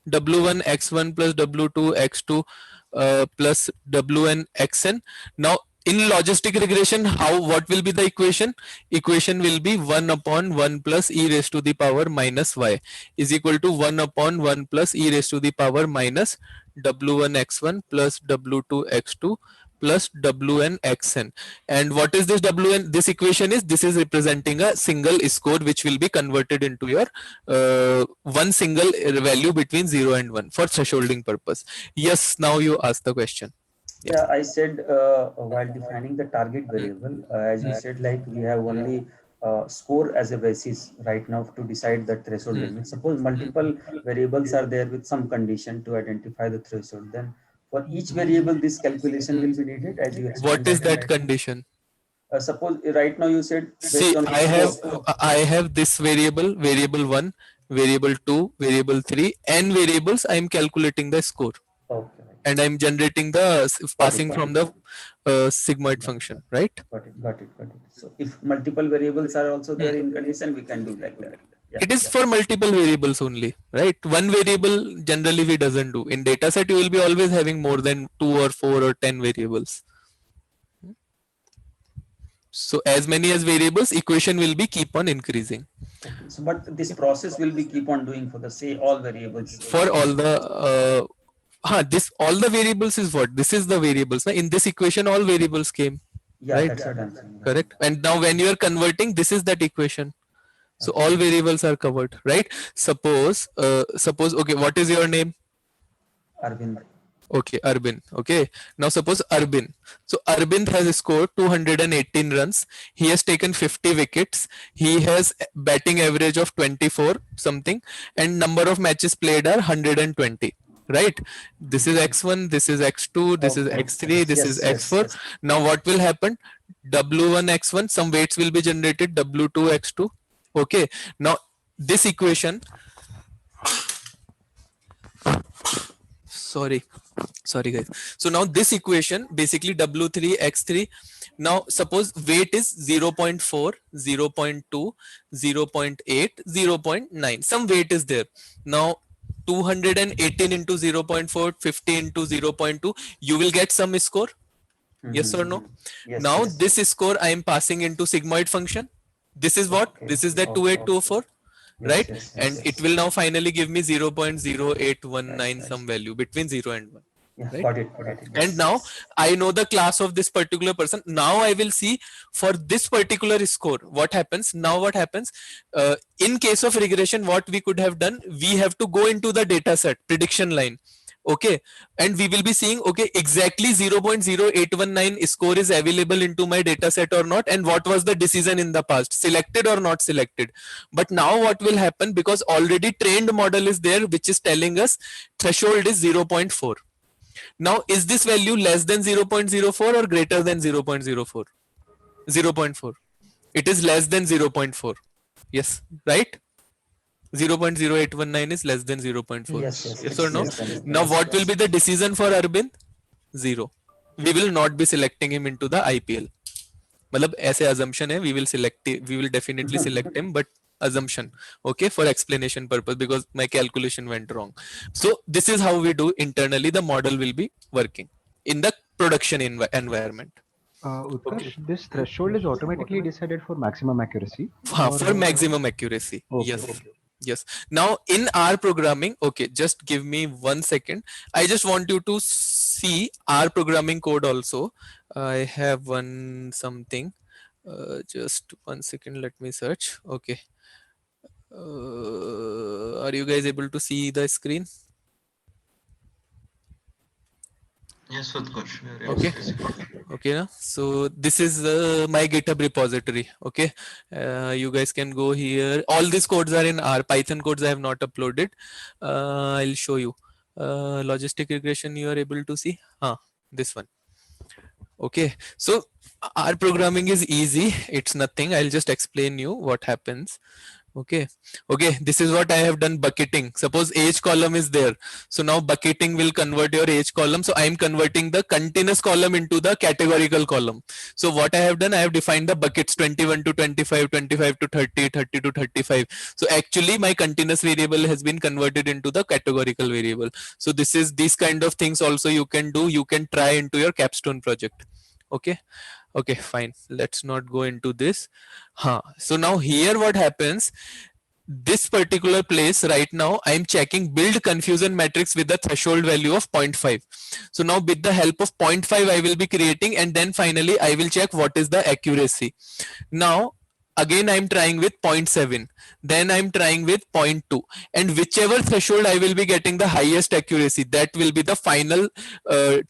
W1 x1 plus W2 x2 plus Wn xn. Now in logistic regression, what will be the equation? Equation will be 1 upon 1 plus e raised to the power minus y is equal to 1 upon 1 plus e raised to the power minus W1 x1 plus W2 x2 plus Wn xn. And what is this Wn? This equation is, this is representing a single score which will be converted into your one single value between 0 and 1 for thresholding purpose. Yes, now you ask the question. Yeah, I said while defining the target variable, as you said, like we have only score as a basis right now to decide the threshold limit. Suppose multiple variables are there with some condition to identify the threshold, then for each variable this calculation will be needed, as you explained. What is that condition? Suppose right now you said, see, I have this variable, variable 1, variable 2, variable 3, n variables. I am calculating the score. Okay. And I'm generating the passing from the sigmoid function, right? Got it. So if multiple variables are also there in condition, we can do like that. Yeah, it is for multiple variables only, right? One variable generally we doesn't do. In dataset, you will be always having more than 2 or 4 or 10 variables. So as many as variables, equation will be keep on increasing. So, but this process will be keep on doing for the say all variables. For all the this all the variables is what? This is the variables. In this equation, all variables came. Yeah, right? That's what I'm saying. Correct. And now when you are converting, this is that equation. So all variables are covered, right? Suppose, okay, what is your name? Arvind. Okay, Arvind. Okay. Now suppose Arvind. So Arvind has scored 218 runs. He has taken 50 wickets. He has batting average of 24 something, and number of matches played are 120. Right? This is x1, this is x2, this is x3, this is x4. Yes. Now what will happen? W1 x1, some weights will be generated, W2 x2. Okay. Now this equation, sorry guys. So now this equation, basically W3 x3. Now suppose weight is 0.4, 0.2, 0.8, 0.9. Some weight is there. Now 218 into 0.4, 50 into 0.2, you will get some score. Yes or no? Yes, now yes. This score I am passing into sigmoid function. This is what? Okay. This is the 2824, right? Yes, and it will now finally give me 0.0819 some value between 0 and 1. Yeah, right? Got it. And now I know the class of this particular person. Now I will see for this particular score what happens. Now what happens in case of regression, what we could have done, we have to go into the data set prediction line, Okay, and we will be seeing, okay, exactly 0.0819 score is available into my data set or not, and what was the decision in the past, selected or not selected. But now what will happen, because already trained model is there which is telling us threshold is 0.4. now is this value less than 0.04 or greater than 0.04? 0.4. It is less than 0.4. Yes, right? 0.0819 is less than 0.4. Yes or no? Now what will be the decision for Arbind? 0. We will not be selecting him into the IPL. मतलब ऐसे assumption है, we will definitely select him, but assumption, okay, for explanation purpose, because my calculation went wrong. So this is how we do internally. The model will be working in the production environment. Utkarsh, this threshold is automatically decided for maximum accuracy? For maximum accuracy. Okay, Yes. okay. Yes. Now in R programming, okay, just give me 1 second. I just want you to see R programming code also. I have something. Just 1 second. Let me search. Okay. Are you guys able to see the screen? Yes, Utkarsh. Okay. Okay, na? So this is my GitHub repository. Okay, you guys can go here. All these codes are in R. Python codes I have not uploaded. I'll show you. Logistic regression you are able to see. This one. Okay, so R programming is easy. It's nothing. I'll just explain you what happens. Okay, this is what I have done, bucketing. Suppose age column is there, so now bucketing will convert your age column. So I am converting the continuous column into the categorical column. So what I have done, I have defined the buckets 21 to 25, 25 to 30, 30 to 35. So actually my continuous variable has been converted into the categorical variable. So these kind of things also you can do. You can try into your capstone project. Okay, fine, let's not go into this. So now here what happens, this particular place right now I'm checking build confusion matrix with the threshold value of 0.5. So now with the help of 0.5 I will be creating, and then finally I will check what is the accuracy. Now again I'm trying with 0.7, then I'm trying with 0.2, and whichever threshold I will be getting the highest accuracy, that will be the final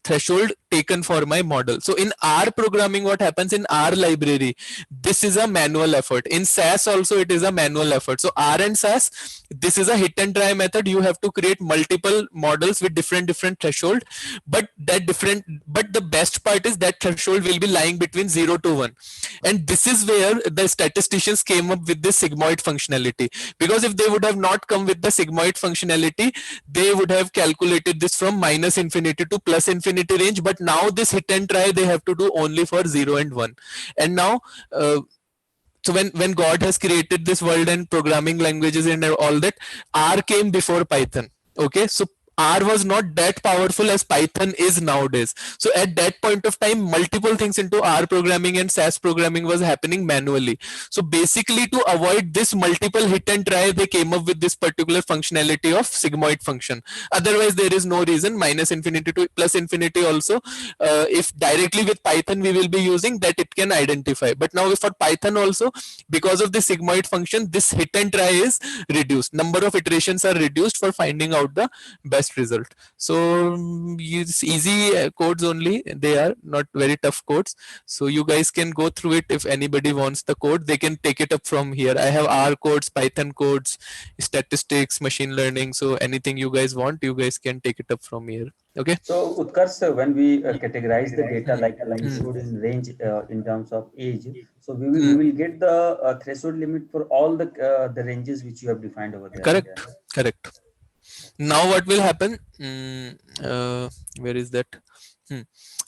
threshold taken for my model. So in R programming, what happens in R library, this is a manual effort. In SAS also it is a manual effort. So R and SAS, this is a hit and try method. You have to create multiple models with different threshold, but the best part is that threshold will be lying between 0 to 1, and this is where the statisticians came up with this sigmoid functionality. Because if they would have not come with the sigmoid functionality, they would have calculated this from minus infinity to plus infinity range. But now this hit and try they have to do only for 0 and 1. And now so when God has created this world and programming languages and all that, R came before Python. Okay, so R was not that powerful as Python is nowadays. So at that point of time, multiple things into R programming and SAS programming was happening manually. So basically to avoid this multiple hit and try, they came up with this particular functionality of sigmoid function. Otherwise there is no reason. Minus infinity to plus infinity also, if directly with Python we will be using that, it can identify. But now for Python also, because of the sigmoid function, this hit and try is reduced. Number of iterations are reduced for finding out the best result. So use easy codes only. They are not very tough codes. So you guys can go through it. If anybody wants the code, they can take it up from here. I have R codes, Python codes, statistics, machine learning. So anything you guys want, you guys can take it up from here. Okay. So Utkarsh, when we categorize the data, like you showed in range in terms of age, so we will get the threshold limit for all the ranges which you have defined over there. Correct. Now what will happen? Where is that?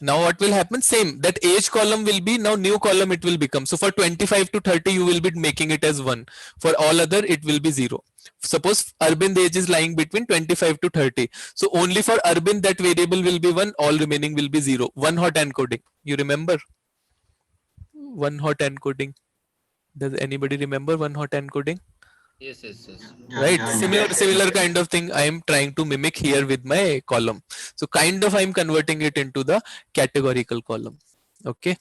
Now what will happen? Same, that age column will be now new column it will become. So for 25 to 30 you will be making it as 1. For all other it will be 0. Suppose Arbind age is lying between 25 to 30. So only for Arbind that variable will be 1, all remaining will be 0. One hot encoding. You remember? One hot encoding. Does anybody remember one hot encoding? Yes. Right, similar kind of thing I am trying to mimic here with my column. So kind of I am converting it into the categorical column. Okay,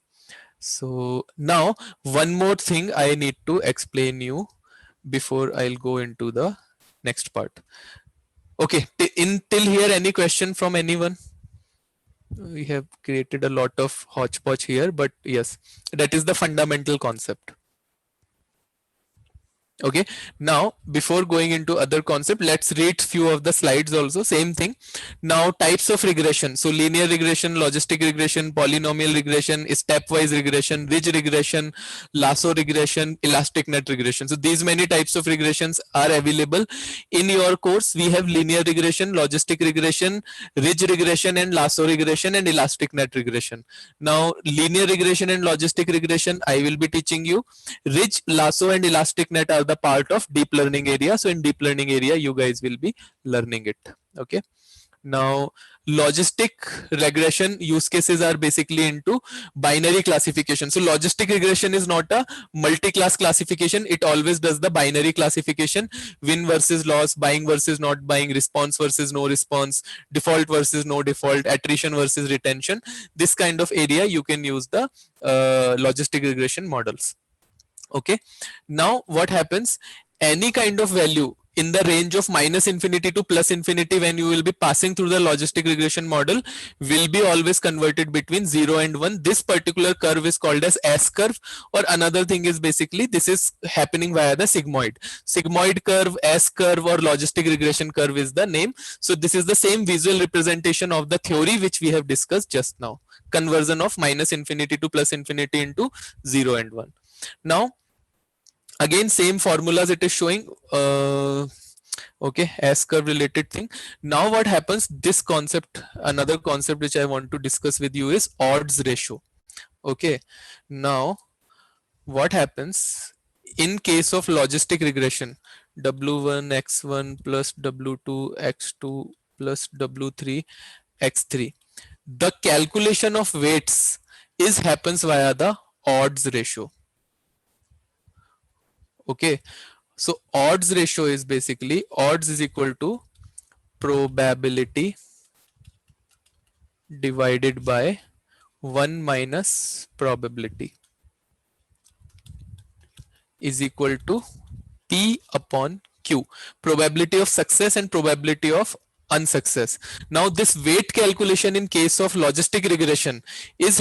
so now one more thing I need to explain you before I'll go into the next part. Okay, till here, any question from anyone? We have created a lot of hodgepodge here, but yes, that is the fundamental concept. Okay, now before going into other concept, let's read few of the slides also. Same thing. Now, types of regression. So linear regression, logistic regression, polynomial regression, stepwise regression, ridge regression, lasso regression, elastic net regression. So these many types of regressions are available in your course. We have linear regression, logistic regression, ridge regression, and lasso regression, and elastic net regression. Now, linear regression and logistic regression I will be teaching you. Ridge, lasso, and elastic net are the part of deep learning area. So in deep learning area, you guys will be learning it. Okay. Now, logistic regression use cases are basically into binary classification. So logistic regression is not a multi-class classification. It always does the binary classification: win versus loss, buying versus not buying, response versus no response, default versus no default, attrition versus retention. This kind of area you can use the logistic regression models. Okay, now what happens? Any kind of value in the range of -infinity to +infinity, when you will be passing through the logistic regression model, will be always converted between 0 and 1. This particular curve is called as S curve, or another thing is basically this is happening via the sigmoid. Sigmoid curve, S curve, or logistic regression curve is the name. So this is the same visual representation of the theory which we have discussed just now. Conversion of -infinity to +infinity into 0 and 1. Now, again, same formulas it is showing. Okay, S curve related thing. Now what happens? This concept, another concept which I want to discuss with you is odds ratio. Okay, now what happens in case of logistic regression? W1 x1 plus W2 x2 plus W3 x3. The calculation of weights happens via the odds ratio. Okay, so odds ratio is basically odds is equal to probability divided by 1 minus probability is equal to P upon Q. Probability of success and probability of unsuccess. Now this weight calculation in case of logistic regression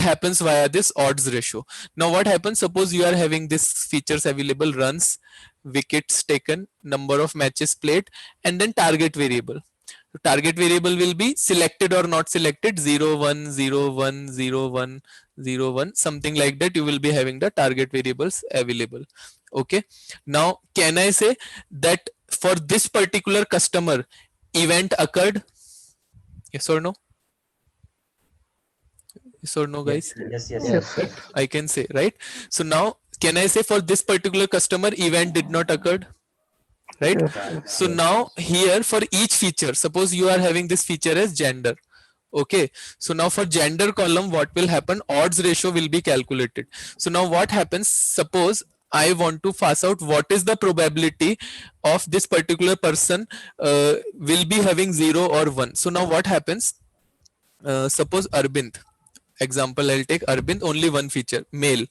happens via this odds ratio. Now what happens? Suppose you are having this features available: runs, wickets taken, number of matches played, and then target variable. So target variable will be selected or not selected, 0 1 0 1 0 1 0 1, something like that. You will be having the target variables available. Okay, now can I say that for this particular customer event occurred? Yes or no? Yes or no, guys? Yes. I can say, right? So now can I say for this particular customer event did not occur? Right? So now here for each feature, suppose you are having this feature as gender. Okay, so now for gender column, what will happen? Odds ratio will be calculated. So now what happens? Suppose I want to pass out what is the probability of this particular person will be having 0 or 1. So now what happens? Suppose Arbind, example I'll take Arbind, only one feature, male.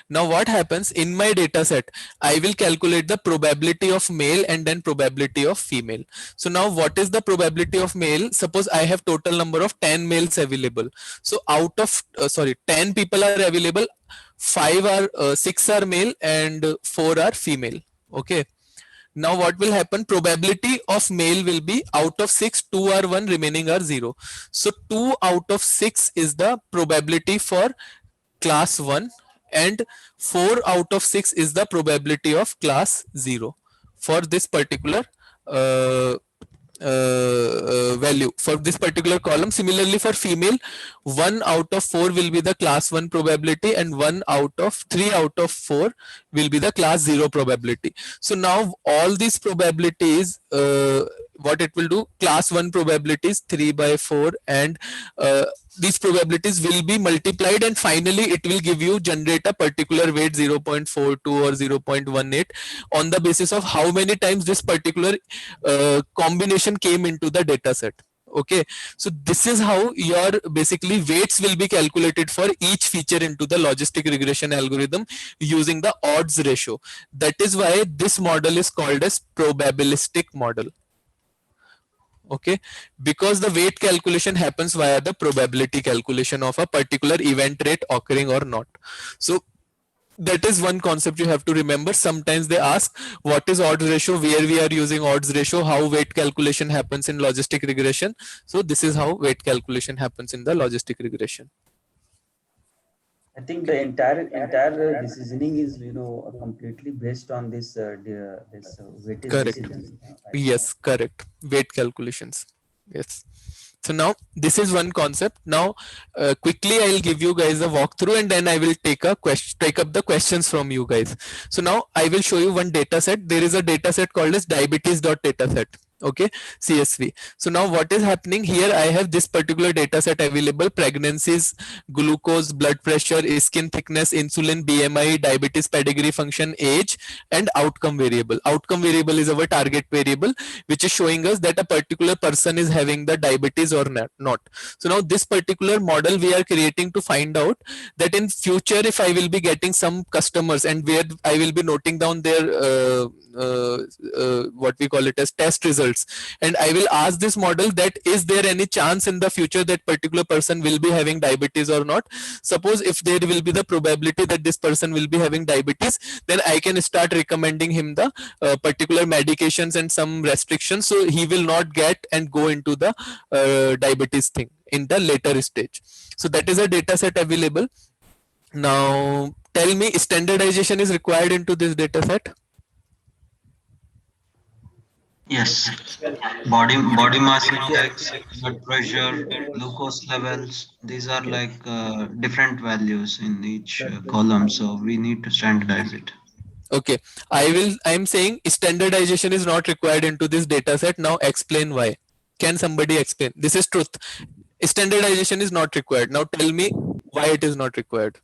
Now what happens in my data set? I will calculate the probability of male and then probability of female. So now what is the probability of male? Suppose I have total number of 10 males available. So out of 10 people are available, 6 are male and 4 are female. Okay, now what will happen? Probability of male will be out of 6, 2 are 1, remaining are 0. So 2 out of 6 is the probability for class 1 and 4 out of 6 is the probability of class 0 for this particular value for this particular column. Similarly for female, 1 out of 4 will be the class 1 probability and 3 out of 4 will be the class 0 probability. So now all these probabilities, what it will do, class 1 probabilities 3 by 4 and these probabilities will be multiplied and finally it will give you generate a particular weight 0.42 or 0.18 on the basis of how many times this particular combination came into the data set. Okay, so this is how your basically weights will be calculated for each feature into the logistic regression algorithm using the odds ratio. That is why this model is called as probabilistic model. Okay, because the weight calculation happens via the probability calculation of a particular event rate occurring or not. So that is one concept you have to remember. Sometimes they ask what is odds ratio, where we are using odds ratio, how weight calculation happens in logistic regression. So this is how weight calculation happens in the logistic regression. I think the entire decisioning is completely based on this weightage Correct. decision. Yes, correct. Weight calculations. Yes. So now this is one concept. Now quickly I'll give you guys a walkthrough and then I will take up the questions from you guys. So now I will show you one data set. There is a data set called as diabetes.dataset. Okay, CSV. So now what is happening here, I have this particular data set available: pregnancies, glucose, blood pressure, skin thickness, insulin, BMI, diabetes pedigree function, age, and outcome variable. Outcome variable is our target variable, which is showing us that a particular person is having the diabetes or not. So now this particular model we are creating to find out that in future if I will be getting some customers and where I will be noting down their what we call it as test results, and I will ask this model that is there any chance in the future that particular person will be having diabetes or not. Suppose if there will be the probability that this person will be having diabetes, then I can start recommending him the particular medications and some restrictions, so he will not get and go into the diabetes thing in the later stage. So that is a data set available. Now tell me, standardization is required into this data set? Yes, body mass index, blood pressure, glucose levels. These are like different values in each column, so we need to standardize it. Okay, I'm saying standardization is not required into this data set. Now explain why. Can somebody explain? This is truth. Standardization is not required. Now tell me why it is not required.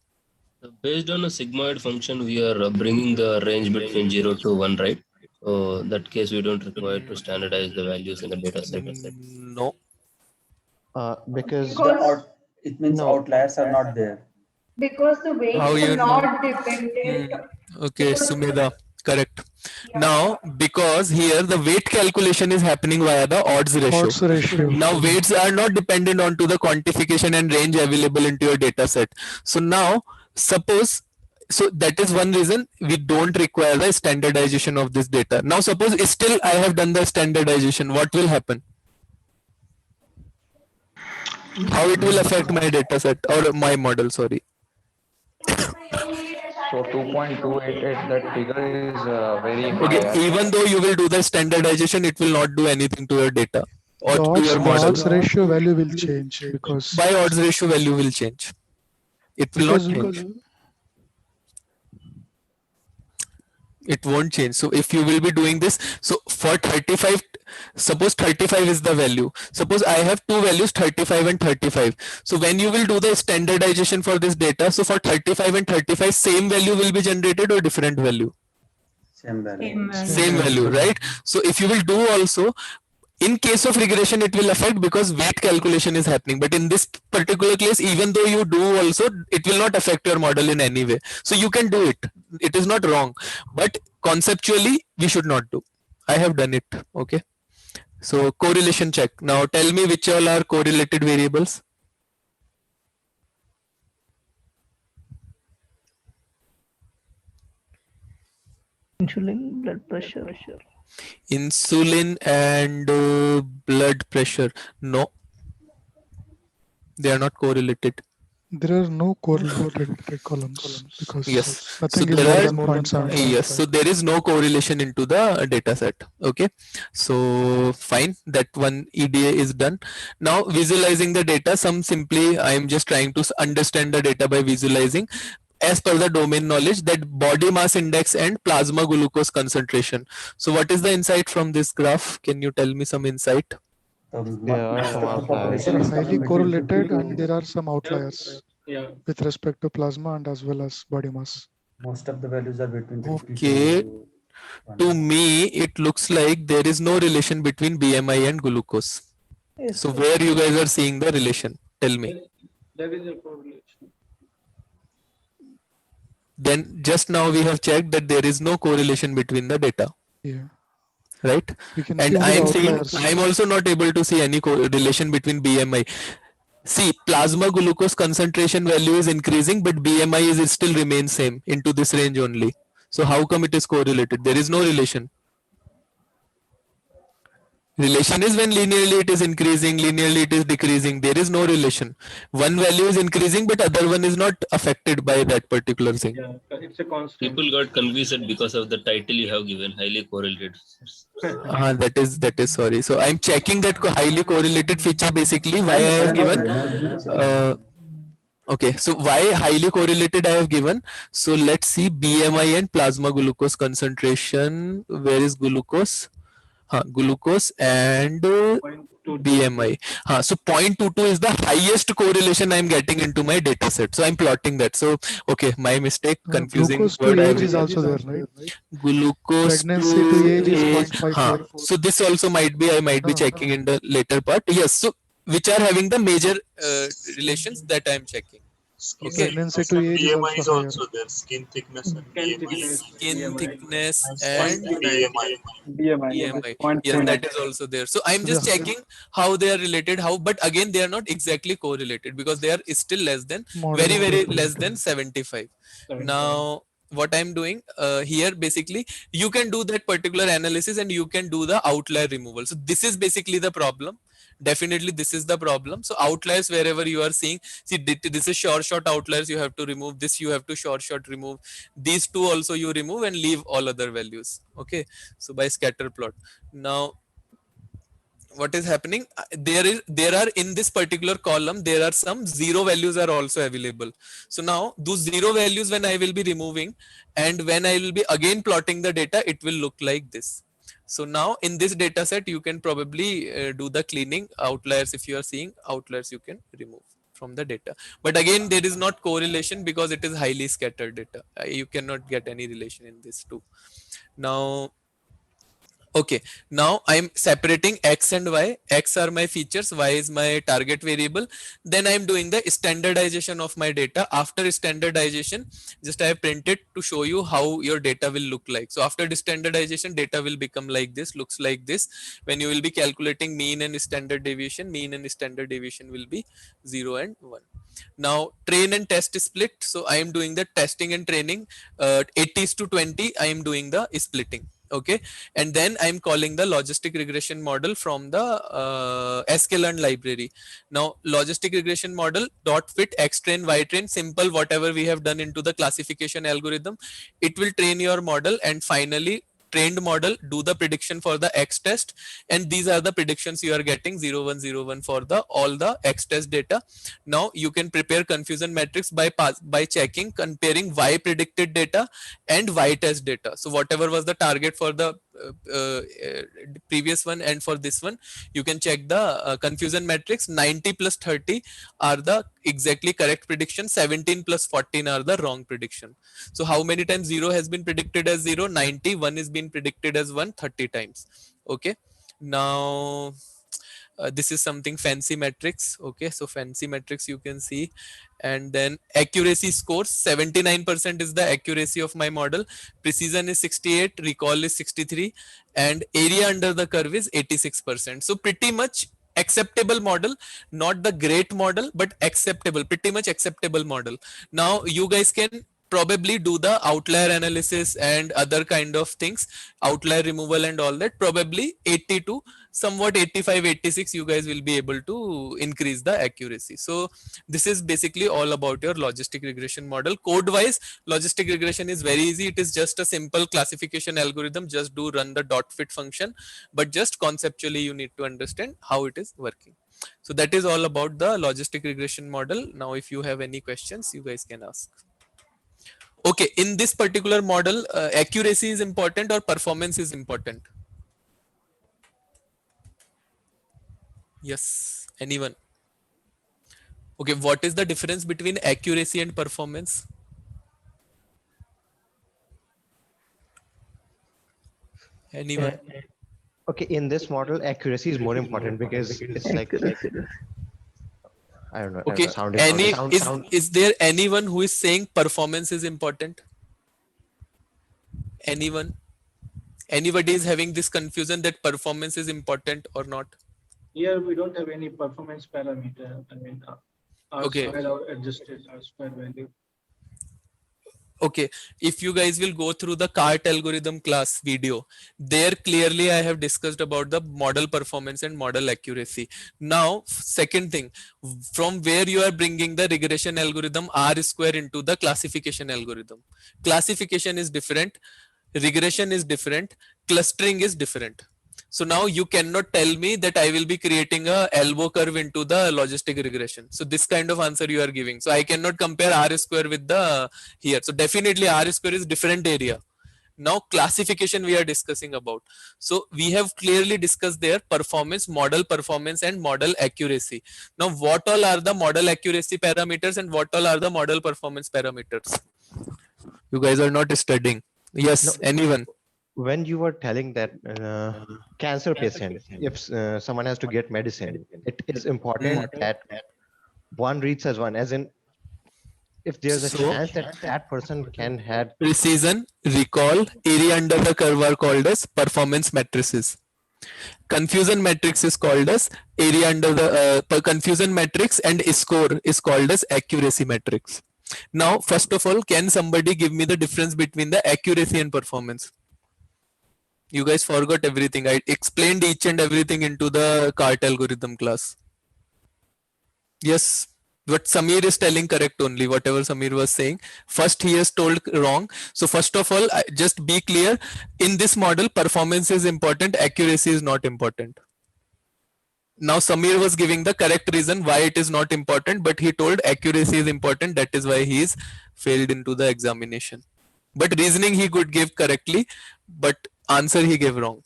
Based on a sigmoid function, we are bringing the range between 0 to 1, right? So that case, we don't require to standardize the values in the data set. No. Because it means outliers are not there. Because the weights How you are know? not dependent. Okay, Sumedha, correct. Now, because here the weight calculation is happening via the odds ratio. Odds ratio. Now, weights are not dependent onto the quantification and range available into your data set. So now, suppose, so that is one reason we don't require the standardization of this data. Now, suppose still I have done the standardization, what will happen? How it will affect my data set or my model, sorry. So 2.288, that figure is very high. Okay, even though you will do the standardization, it will not do anything to your data or The to your model. odds ratio value will change because By odds ratio value will change. It will not change. It won't change. So if you will be doing this, so for 35, suppose 35 is the value. Suppose I have two values, 35 and 35. So when you will do the standardization for this data, so for 35 and 35, same value will be generated or different value? Same value. Same value, right? So if you will do also, in case of regression, it will affect because weight calculation is happening. But in this particular case, even though you do also, it will not affect your model in any way. So you can do it. It is not wrong. But conceptually, we should not do. I have done it. Okay. So correlation check. Now tell me which all are correlated variables. Insulin, blood pressure. Insulin and blood pressure. No, they are not correlated. there are no correlated columns because Yes. nothing So is there more are than 0.75. yes. So there is no correlation into the data set. Okay. So fine. That one EDA is done. Now visualizing the data. Simply I am just trying to understand the data by visualizing. As per the domain knowledge, that body mass index and plasma glucose concentration. So what is the insight from this graph? Can you tell me some insight? there are some outliers. They are highly correlated and there are some outliers Yeah. with respect to plasma and as well as body mass. Most of the values are between 50 Okay. to 100. To me, it looks like there is no relation between BMI and glucose. So where you guys are seeing the relation? Tell me. There is a correlation. Then just now we have checked that there is no correlation between the data. Yeah. right? We can And see only the outliers. I'm also not able to see any correlation between BMI. See, plasma glucose concentration value is increasing, but BMI is still remains same into this range only. So how come it is correlated? There is no relation. Relation is when linearly it is increasing, linearly it is decreasing. There is no relation. One value is increasing, but other one is not affected by that particular thing. Yeah, it's a constant. People got confused because of the title you have given, highly correlated. That is sorry. So I'm checking that highly correlated feature basically why I have given. Okay, so why highly correlated I have given. So let's see BMI and plasma glucose concentration. Where is glucose? Glucose and BMI. So 0.22 is the highest correlation I'm getting into my data set. So I'm plotting that. So okay, my mistake, confusing Glucose word. to age is also there, right? Glucose Pregnancy to age is age. 0.54. So this also might be, I might be checking in the later part. Yes, so which are having the major relations that I'm checking. Okay. Pregnancy to age BMI is is also also there. Skin thickness and Skin thickness and and BMI. Yes, that is also there. So I'm just checking how they are related, but again, they are not exactly correlated because they are still less than, very less than 75. Now, what I'm doing here, basically, you can do that particular analysis and you can do the outlier removal. So this is basically the problem. Definitely this is the problem. So outliers, wherever you are seeing, see this is short outliers, you have to remove this, you have to short remove these two also, you remove and leave all other values. Okay, so by scatter plot. Now what is happening, there are in this particular column, there are some zero values are also available. So now those zero values, when I will be removing and when I will be again plotting the data, it will look like this. So now in this data set, you can probably do the cleaning. Outliers, if you are seeing outliers, you can remove from the data. But again, there is not correlation because it is highly scattered data. You cannot get any relation in this too. Now, okay, now I'm separating X and Y. X are my features, Y is my target variable. Then I'm doing the standardization of my data. After standardization, just I have printed to show you how your data will look like. So after the standardization, data will become like this, looks like this. When you will be calculating mean and standard deviation will be 0 and 1. Now train and test split. So I am doing the testing and training 80:20. I am doing the splitting. Okay, and then I'm calling the logistic regression model from the sklearn library. Now logistic regression model dot fit x train y train, simple, whatever we have done into the classification algorithm, it will train your model, and finally trained model do the prediction for the X test, and these are the predictions you are getting 0 1 0 1 for the all the X test data. Now you can prepare confusion matrix by checking comparing Y predicted data and Y test data. So whatever was the target for the previous one and for this one, you can check the confusion matrix. 90 plus 30 are the exactly correct prediction, 17 plus 14 are the wrong prediction. So how many times 0 has been predicted as 0? 90. 1 is been predicted as 1, 30 times. Okay, now this is something fancy metrics. Okay, so fancy metrics you can see, and then accuracy scores, 79% is the accuracy of my model, precision is 68, recall is 63, and area under the curve is 86%. So pretty much acceptable model, not the great model, but acceptable, pretty much acceptable model. Now you guys can probably do the outlier analysis and other kind of things, outlier removal and all that. Probably 80 to somewhat 85 86 you guys will be able to increase the accuracy. So this is basically all about your logistic regression model. Code wise, logistic regression is very easy. It is just a simple classification algorithm. Just do run the dot fit function, but just conceptually you need to understand how it is working. So that is all about the logistic regression model. Now if you have any questions, you guys can ask. Okay, in this particular model, accuracy is important or performance is important? Yes, anyone? Okay, what is the difference between accuracy and performance? Anyone? Okay, in this model, accuracy is more important because it's like I don't know. Okay, is there anyone who is saying performance is important? Anyone? Anybody is having this confusion that performance is important or not? Here we don't have any performance parameter. I mean, R Okay. square or adjusted R square value. Okay, if you guys will go through the CART algorithm class video, there clearly I have discussed about the model performance and model accuracy. Now, second thing, from where you are bringing the regression algorithm R square into the classification algorithm. Classification is different, regression is different, clustering is different. So now you cannot tell me that I will be creating a elbow curve into the logistic regression. So this kind of answer you are giving. So I cannot compare R square with the here. So definitely R square is different area. Now classification we are discussing about. So we have clearly discussed there performance, model performance and model accuracy. Now what all are the model accuracy parameters and what all are the model performance parameters? You guys are not studying. Yes, anyone? When you were telling that cancer patient, if someone has to get medicine, it is important that one reads as one, as in if there's a chance that that person can have precision, recall, area under the curve are called as performance matrices. Confusion matrix is called as area under the confusion matrix, and score is called as accuracy matrix. Now, first of all, can somebody give me the difference between the accuracy and performance? You guys forgot everything. I explained each and everything into the CART algorithm class. Yes, what Samir is telling correct only, whatever Samir was saying. First he has told wrong. So first of all, just be clear, in this model, performance is important, accuracy is not important. Now Samir was giving the correct reason why it is not important, but he told accuracy is important. That is why he is failed into the examination. But reasoning he could give correctly, but answer he gave wrong.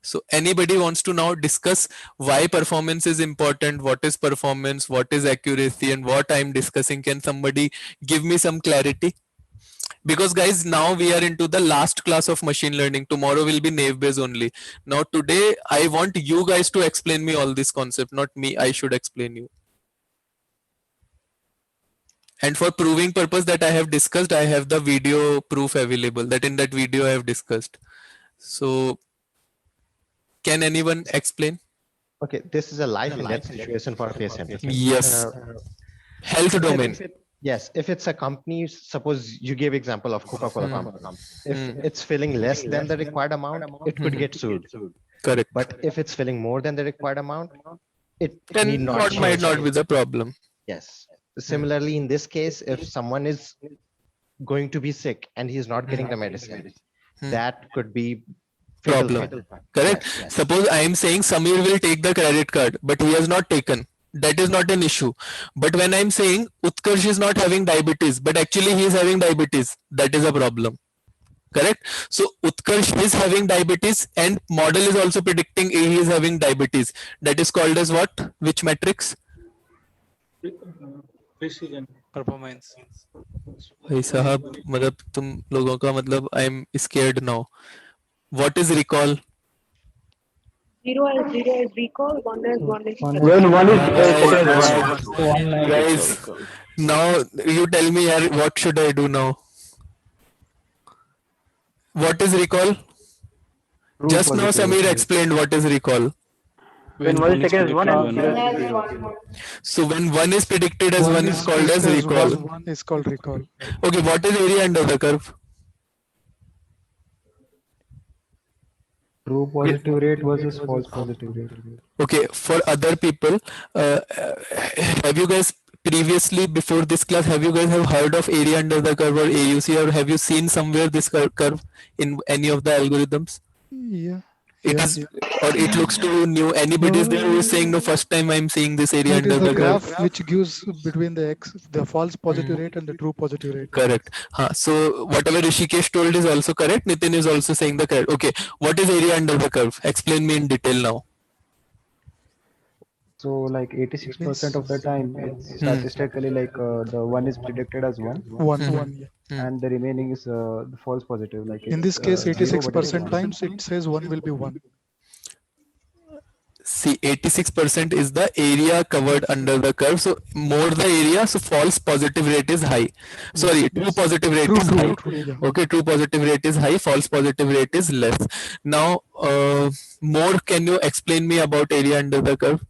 So anybody wants to now discuss why performance is important, what is performance, what is accuracy, and what I am discussing? Can somebody give me some clarity? Because guys, now we are into the last class of machine learning. Tomorrow will be naive Bayes only. Now today I want you guys to explain me all this concept, not me. I should explain you. And for proving purpose that I have discussed, I have the video proof available, that in that video I have discussed. So can anyone explain? Okay, this is a life and death situation for a patient. Yes. Health domain. Yes, if it's a company, suppose you gave example of Coca-Cola company. If it's filling less than the required amount, it could get sued. Correct. But if it's filling more than the required amount, it then need not might not be the problem. Yes. Similarly, in this case, if someone is going to be sick and he's not getting the medicine, that could be problem. Correct. Yes. Suppose I am saying Samir will take the credit card, but he has not taken. That is not an issue. But when I am saying Utkarsh is not having diabetes, but actually he is having diabetes, that is a problem. Correct. So Utkarsh is having diabetes and model is also predicting he is having diabetes. That is called as what? Which matrix? Precision. Performance. भाई साहब मतलब तुम लोगों का मतलब I am scared now. What is recall? 0 is recall, 1 is 1 is When one is guys, now you tell me what should I do now? What is recall? Just now Samir explained what is recall. When one is taken as one, so when one is predicted as one is called as recall. One is called recall. Okay, what is area under the curve? True positive rate versus false positive rate. Okay, for other people, have you guys previously, before this class, have you guys have heard of area under the curve or AUC, or have you seen somewhere this curve in any of the algorithms? Yeah. It is, or it looks too new. Anybody is there who is saying, no, first time I'm seeing this area It under is the the curve? graph which gives between the false positive rate and the true positive rate. Correct. So whatever Rishikesh told is also correct. Nitin is also saying the correct. Okay, what is area under the curve? Explain me in detail now. So like 86% of the time, it's statistically like the one is predicted as one. One. And the remaining is the false positive. Like in this case, 86% times it says one will be one. see 86% is the area covered under the curve. So more the area, so false positive rate is high. Sorry, true positive rate is high. Okay, true positive rate is high, false positive rate is less. Now, more, can you explain me about area under the curve?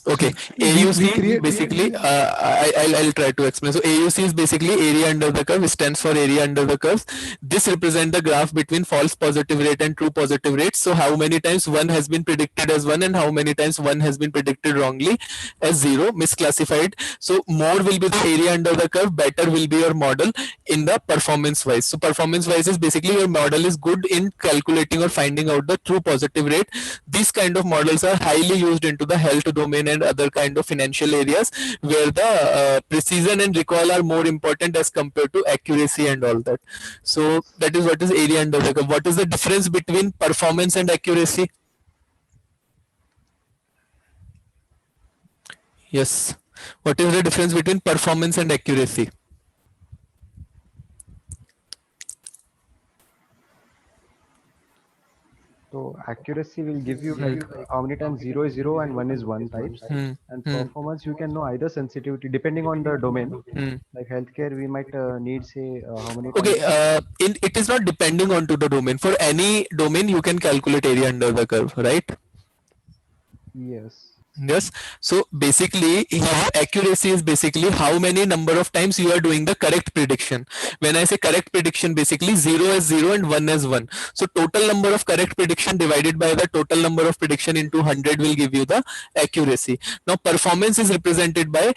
Okay, AUC basically, I'll try to explain. So AUC is basically area under the curve, stands for area under the curve. This represents the graph between false positive rate and true positive rate. So how many times one has been predicted as 1 and how many times one has been predicted wrongly as 0, misclassified. So more will be the area under the curve, better will be your model in the performance wise. So performance wise is basically your model is good in calculating or finding out the true positive rate. These kind of models are highly used into the health domain and other kind of financial areas where the precision and recall are more important as compared to accuracy and all that. So that is what is area under the curve. What is the difference between performance and accuracy? Yes. What is the difference between performance and accuracy? So accuracy will give you like how many times 0 is 0 and 1 is 1 types. And performance, you can know either sensitivity depending on the domain. Like healthcare, we might need say how many. Okay, it is not depending on to the domain. For any domain, you can calculate area under the curve, right? Yes. Yes. So basically, accuracy is basically how many number of times you are doing the correct prediction. When I say correct prediction, basically 0 as 0 and 1 as 1. So total number of correct prediction divided by the total number of prediction into 100 will give you the accuracy. Now performance is represented by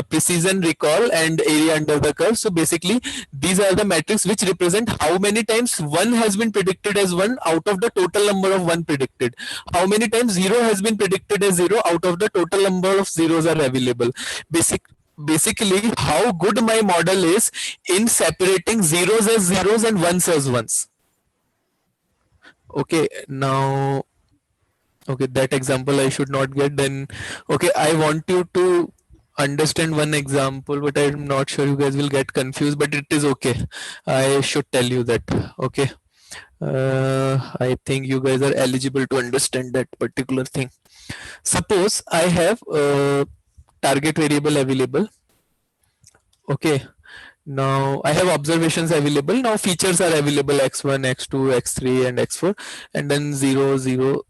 precision, recall and area under the curve. So basically these are the metrics which represent how many times 1 has been predicted as 1 out of the total number of 1 predicted. How many times 0 has been predicted as 0 out of the total number of zeros are available. Basically how good my model is in separating zeros as zeros and ones as ones. Okay, now, okay, that example I should not get then. Okay, I want you to understand one example, but I'm not sure you guys will get confused, but it is okay. I should tell you that. Okay. I think you guys are eligible to understand that particular thing. Suppose I have a target variable available. Okay. Now I have observations available. Now features are available x1, x2, x3 and x4 and then 0, 0,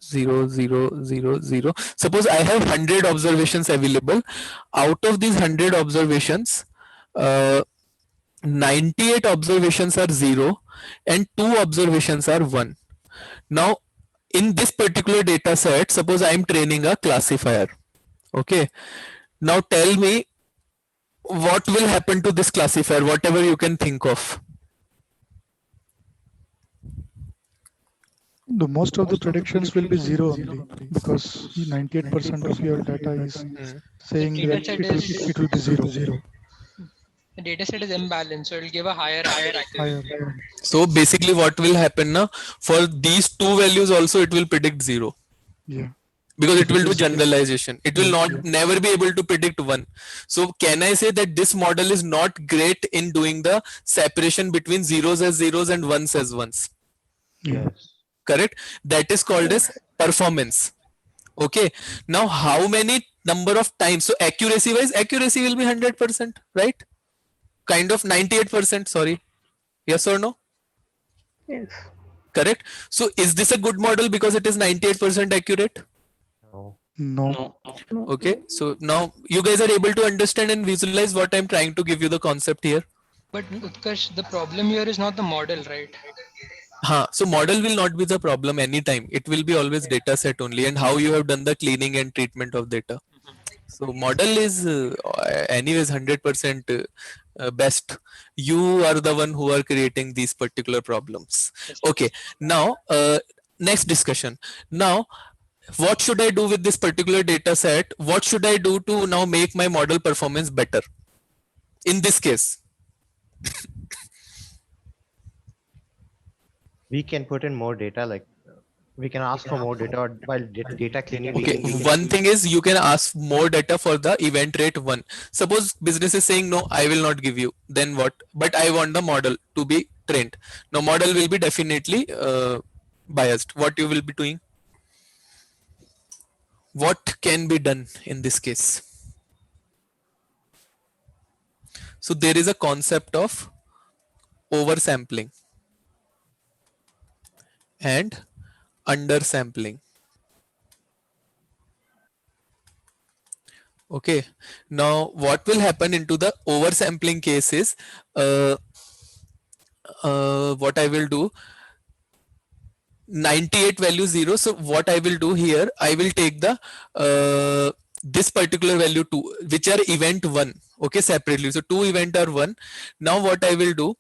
0, 0, 0, 0. Suppose I have 100 observations available. Out of these 100 observations, 98 observations are 0 and 2 observations are 1. Now in this particular data set, suppose I am training a classifier. Okay. Now tell me what will happen to this classifier, whatever you can think of. The most of the predictions will be 0 only because 98% of your data is saying that it will be 0. The data set is imbalanced, so it will give a higher accuracy. So basically what will happen now, for these two values also it will predict 0. Yeah. Because it will do generalization. It will not never be able to predict 1. So can I say that this model is not great in doing the separation between zeros as zeros and ones as ones? Yes. Correct? That is called as performance. Okay. Now how many number of times? So accuracy wise, accuracy will be 100%, right? Kind of 98%, sorry. Yes or no? Yes. Correct. So is this a good model because it is 98% accurate? No. Okay. So now you guys are able to understand and visualize what I'm trying to give you the concept here. But Utkarsh, the problem here is not the model, right? So model will not be the problem anytime. It will be always data set only and how you have done the cleaning and treatment of data. So model is anyways 100% best. You are the one who are creating these particular problems. Okay. Now next discussion. Now what should I do with this particular data set? What should I do to now make my model performance better? In this case. We can put in more data, like we can ask for more data, or while data cleaning. Okay, one thing is you can ask more data for the event rate 1. Suppose business is saying no, I will not give you. Then what? But I want the model to be trained. Now model will be definitely biased, what you will be doing? What can be done in this case? So there is a concept of oversampling and undersampling. Okay, now what will happen into the oversampling case is what I will do, 98 value 0. So what I will do here, I will take the this particular value 2, which are event 1, okay, separately. So 2 event are 1. Now what I will do,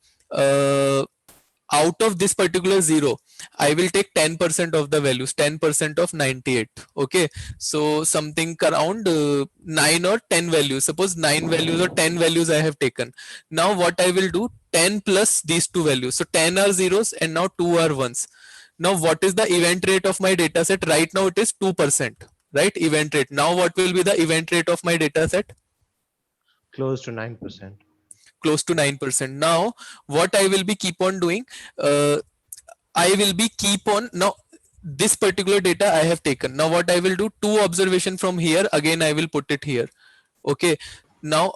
out of this particular 0, I will take 10% of the values, 10% of 98. Okay, so something around 9 or 10 values. Suppose 9 values or 10 values I have taken. Now what I will do, 10 plus these 2 values. So 10 are zeros and now 2 are ones. Now what is the event rate of my data set? Right now it is 2%, right? Event rate. Now what will be the event rate of my data set? Close to 9%. Close to 9%. Now what I will be keep on doing, I will be keep on, now this particular data I have taken. Now what I will do, 2 observation from here, again I will put it here. Okay, now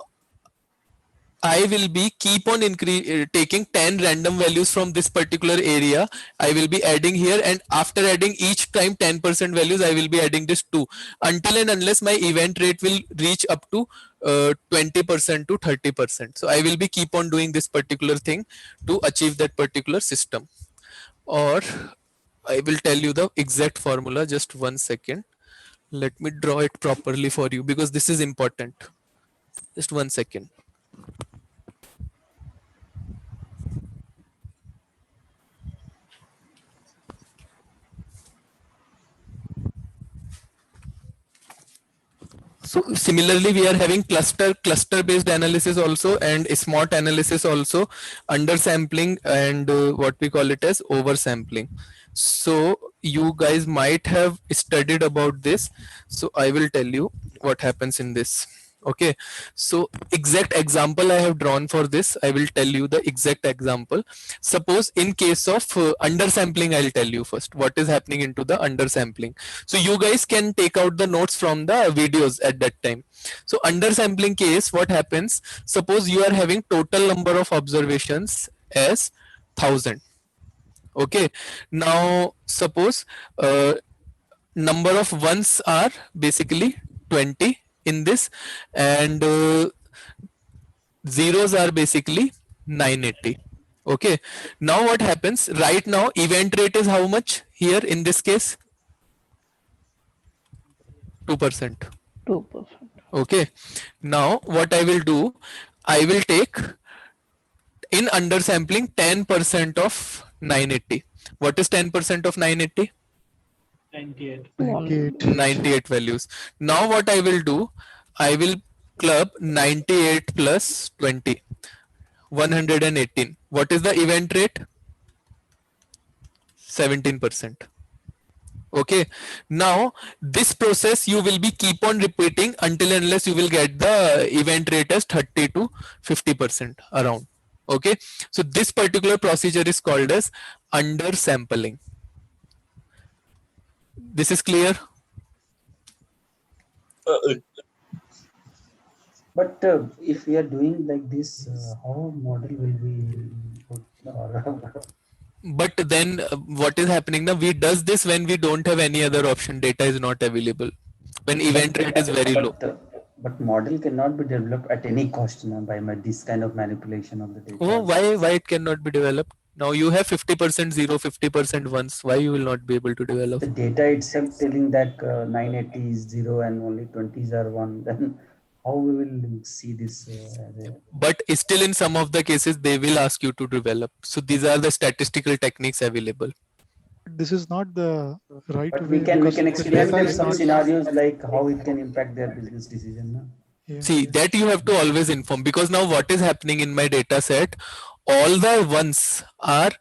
I will be keep on taking 10 random values from this particular area. I will be adding here, and after adding each time 10% values, I will be adding this 2 until and unless my event rate will reach up to 20% to 30%. So I will be keep on doing this particular thing to achieve that particular system. Or I will tell you the exact formula. Just 1 second. Let me draw it properly for you because this is important. Just 1 second. So similarly, we are having cluster based analysis also and smart analysis also, undersampling and what we call it as oversampling. So you guys might have studied about this. So I will tell you what happens in this. Okay, so exact example I have drawn for this. I will tell you the exact example. Suppose in case of undersampling, I'll tell you first what is happening into the undersampling. So you guys can take out the notes from the videos at that time. So undersampling case, what happens? Suppose you are having total number of observations as 1000. Okay, now suppose number of ones are basically 20 in this, and zeros are basically 980. Okay, now what happens? Right now event rate is how much here in this case? 2%. 2%. Okay, now what I will do, I will take in undersampling 10% of 980. What is 10% of 980? 98 values. Now what I will do, I will club 98 plus 20, 118. What is the event rate? 17%. Okay, now this process you will be keep on repeating until and unless you will get the event rate as 30 to 50% around. Okay, so this particular procedure is called as undersampling. This is clear? But if we are doing like this, how model will be put? But then what is happening now? We does this when we don't have any other option. Data is not available. When event rate is very low. But model cannot be developed at any cost now by this kind of manipulation of the data. Oh, why it cannot be developed? Now you have 50% zero, 50% ones. Why you will not be able to develop? The data itself telling that 980 is 0 and only 20s are 1. Then how we will see this? But still in some of the cases they will ask you to develop. So these are the statistical techniques available. This is not the right but way. We can explain them some scenarios like how it can impact their business decision. No? Yeah. See, that you have to always inform, because now what is happening in my data set, all the ones are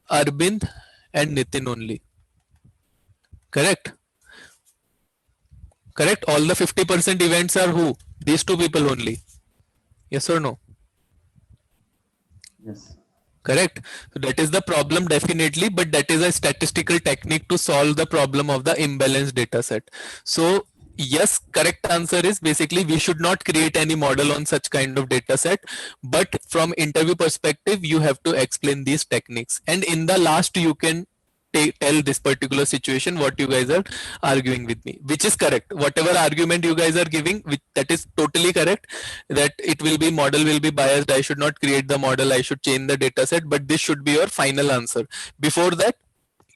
Arvind and Nitin only. Correct? Correct? All the 50% events are who? These two people only. Yes or no? Yes. Correct. So that is the problem definitely, but that is a statistical technique to solve the problem of the imbalanced data set. So yes, correct answer is basically we should not create any model on such kind of data set, but from interview perspective you have to explain these techniques, and in the last you can tell this particular situation what you guys are arguing with me, which is correct. Whatever argument you guys are giving, that is totally correct, that it will be model will be biased, I should not create the model, I should change the data set, but this should be your final answer. Before that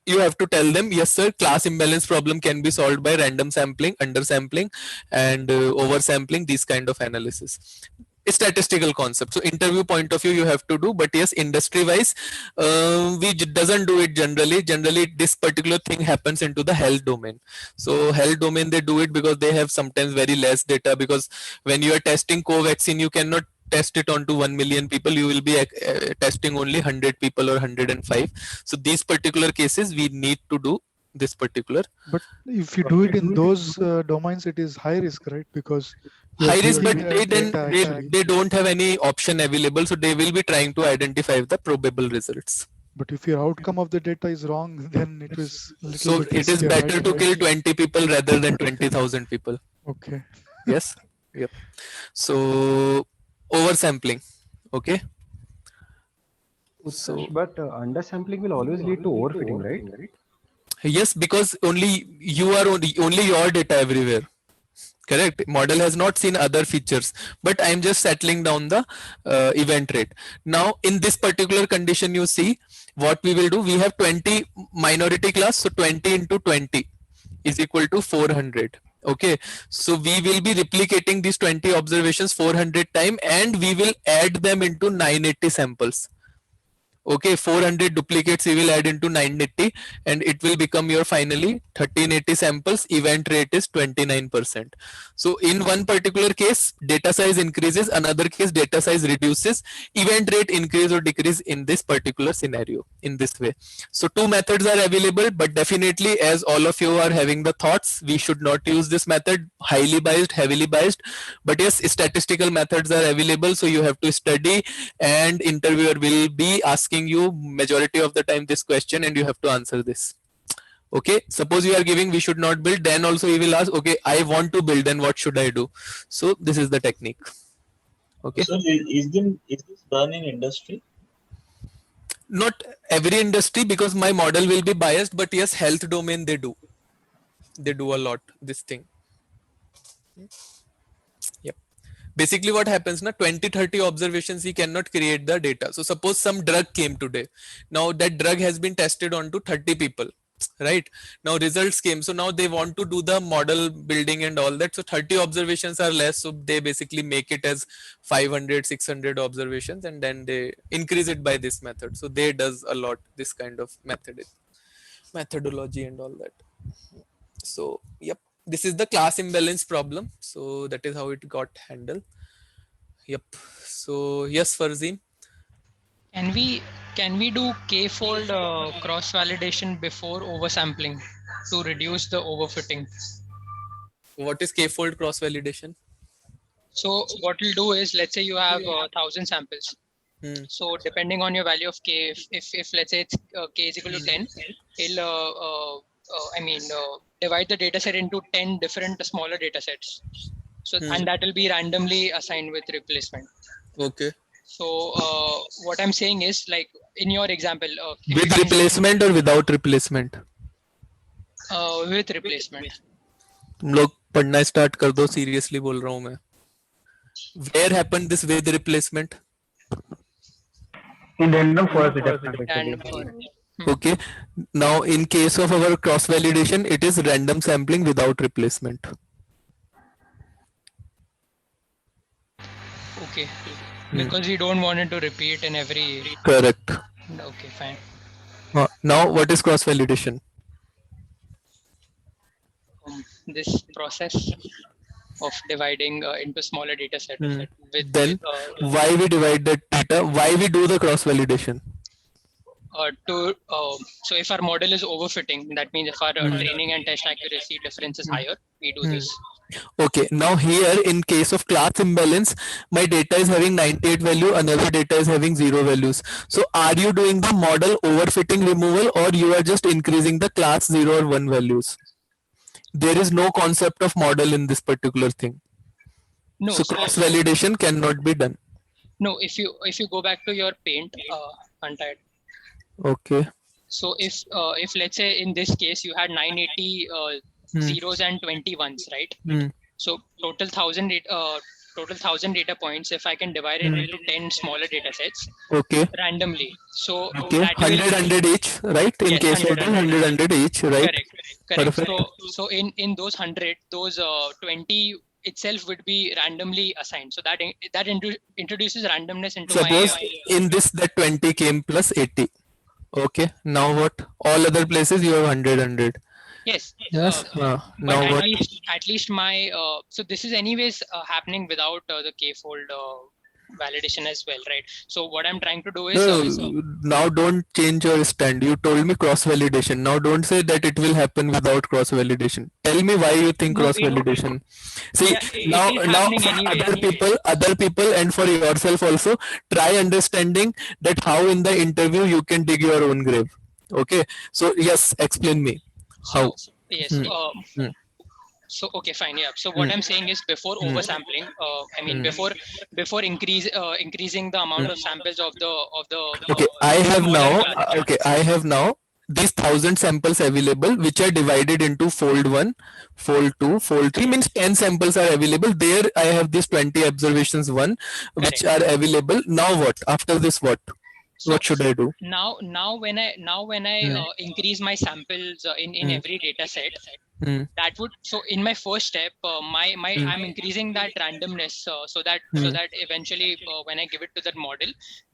you have to tell them, yes sir, class imbalance problem can be solved by random sampling, undersampling, and oversampling, these kind of analysis. A statistical concept. So interview point of view you have to do, but yes, industry wise doesn't do it generally this particular thing happens into the health domain. So health domain they do it because they have sometimes very less data, because when you are testing co-vaccine you cannot test it onto 1 million people, you will be testing only 100 people or 105. So these particular cases we need to do this particular. But if you do it in those domains, it is high risk, right? Because high risk, but they don't have any option available, so they will be trying to identify the probable results. But if your outcome of the data is wrong, then it is so it is better to kill 20 people rather than 20,000 people. Okay. Yes. Yep. So oversampling. Okay. So but undersampling will always lead to overfitting, right? Yes, because only you are only your data everywhere. Correct. Model has not seen other features, but I'm just settling down the event rate. Now in this particular condition, you see what we will do. We have 20 minority class, so 20 into 20 is equal to 400. Okay, so we will be replicating these 20 observations 400 times, and we will add them into 980 samples. Okay, 400 duplicates we will add into 980, and it will become your finally 1380 samples. Event rate is 29%. So in one particular case data size increases, another case data size reduces, event rate increase or decrease in this particular scenario in this way. So two methods are available, but definitely as all of you are having the thoughts, we should not use this method, highly biased, heavily biased. But yes, statistical methods are available, so you have to study, and interviewer will be asking you majority of the time this question, and you have to answer this. Okay, suppose you are giving we should not build, then also he will ask, okay, I want to build, then what should I do? So this is the technique. Okay. So is this done in industry? Not every industry, because my model will be biased, but yes, health domain they do a lot this thing. Yep. Basically what happens now, 20-30 observations he cannot create the data. So suppose some drug came today, now that drug has been tested onto 30 people, right? Now results came, so now they want to do the model building and all that, so 30 observations are less, so they basically make it as 500-600 observations, and then they increase it by this method. So they does a lot this kind of methodology and all that. So yep, this is the class imbalance problem. So that is how it got handled. Yep. So yes, Farzeen. Can we do k-fold cross validation before oversampling to reduce the overfitting? What is k-fold cross validation? So what we'll do is, let's say you have 1,000 samples. So depending on your value of k, if let's say it's k is equal to 10, it'll divide the data set into 10 different smaller data sets. So and that will be randomly assigned with replacement. Okay. So what I'm saying is, like in your example, with replacement or without replacement? With replacement. तुम लोग पढ़ना start कर दो, seriously बोल रहा हूँ मैं. Where happened this with replacement? In random forest data. Okay. Now in case of our cross validation, it is random sampling without replacement. Okay. Because you don't want it to repeat in every. Correct. Okay, fine. Now what is cross validation? This process of dividing into smaller data sets. Then why we divide the data? Why we do the cross validation? So if our model is overfitting, that means if our training and test accuracy difference is higher, we do this. Okay, now here in case of class imbalance, my data is having 98 value, another data is having 0 values. So are you doing the model overfitting removal, or you are just increasing the class 0 or 1 values? There is no concept of model in this particular thing. No, So so cross validation cannot be done. no, if you go back to your paint, untied. Okay. So if let's say in this case you had 980 zeros and 21s, right? Hmm. So total 1,000 data points. If I can divide it into 10 smaller data sets Okay. randomly, so Okay. that will 100 each, right? In Yes, case of 100 each, right? correct. Perfect. So in those 100, those 20 itself would be randomly assigned. So that introduces randomness into Suppose my in this that 20 came plus 80. Okay. Now what? All other places you have 100. yes. Yes. But Now what? at least my so this is anyways happening without the k-fold validation as well, right? So what I'm trying to do is No, now don't change your stand. You told me cross validation. Now don't say that it will happen without cross validation. Tell me why you think No, cross validation. See, yeah, it now is now happening for anyways. other people, and for yourself also, try understanding that how in the interview you can dig your own grave. Okay. So yes, explain me how. So yes. Hmm. So okay, fine, yeah. So what I'm saying is before oversampling, I mean before increasing the amount of samples of the Okay, I have smaller now. class. Okay, I have now these 1,000 samples available, which are divided into fold 1, fold 2, fold 3. Means 10 samples are available. There, I have these 20 observations 1, which are available. Now what? After this, what? What should I do? Now when I increase my samples in every data set, that would, so in my first step I'm increasing that randomness so that eventually when I give it to that model,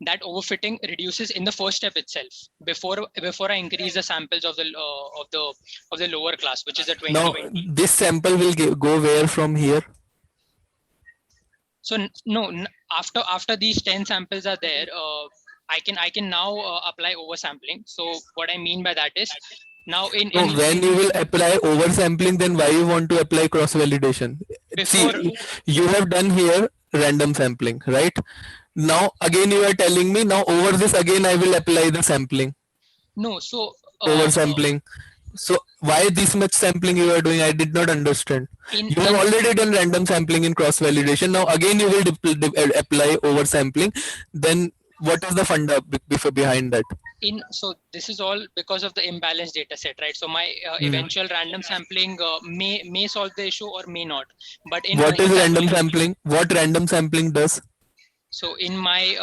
that overfitting reduces in the first step itself before I increase the samples of the lower class, which is the 20. Now this sample will go where from here? So after these 10 samples are there, I can now apply oversampling. So what I mean by that is, now when you will apply oversampling, then why you want to apply cross validation? See, you have done here random sampling, right? Now again you are telling me now over this again I will apply the sampling. No, so oversampling. So why this much sampling you are doing? I did not understand. You have already done random sampling in cross validation. Now again you will apply oversampling. Then what is the funda behind that? So this is all because of the imbalanced data set, right? So my eventual random sampling may solve the issue or may not. But in what is random sampling? What random sampling does? So in my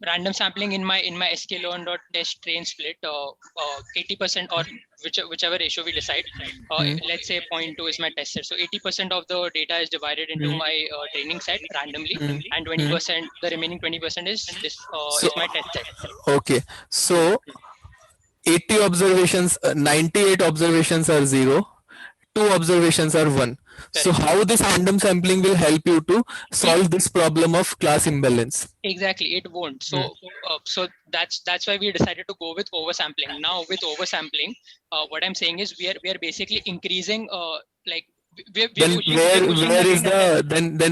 random sampling in my sklearn.test train split, 80% or whichever ratio we decide, let's say 0.2 is my test set. So 80% of the data is divided into my training set randomly, and 20%, the remaining 20% is this is my test set. Okay, so 80 observations, 98 observations are 0, 2 observations are 1. So how this random sampling will help you to solve this problem of class imbalance? Exactly, it won't. So so that's why we decided to go with oversampling. Now with oversampling, what I'm saying is we are basically increasing like then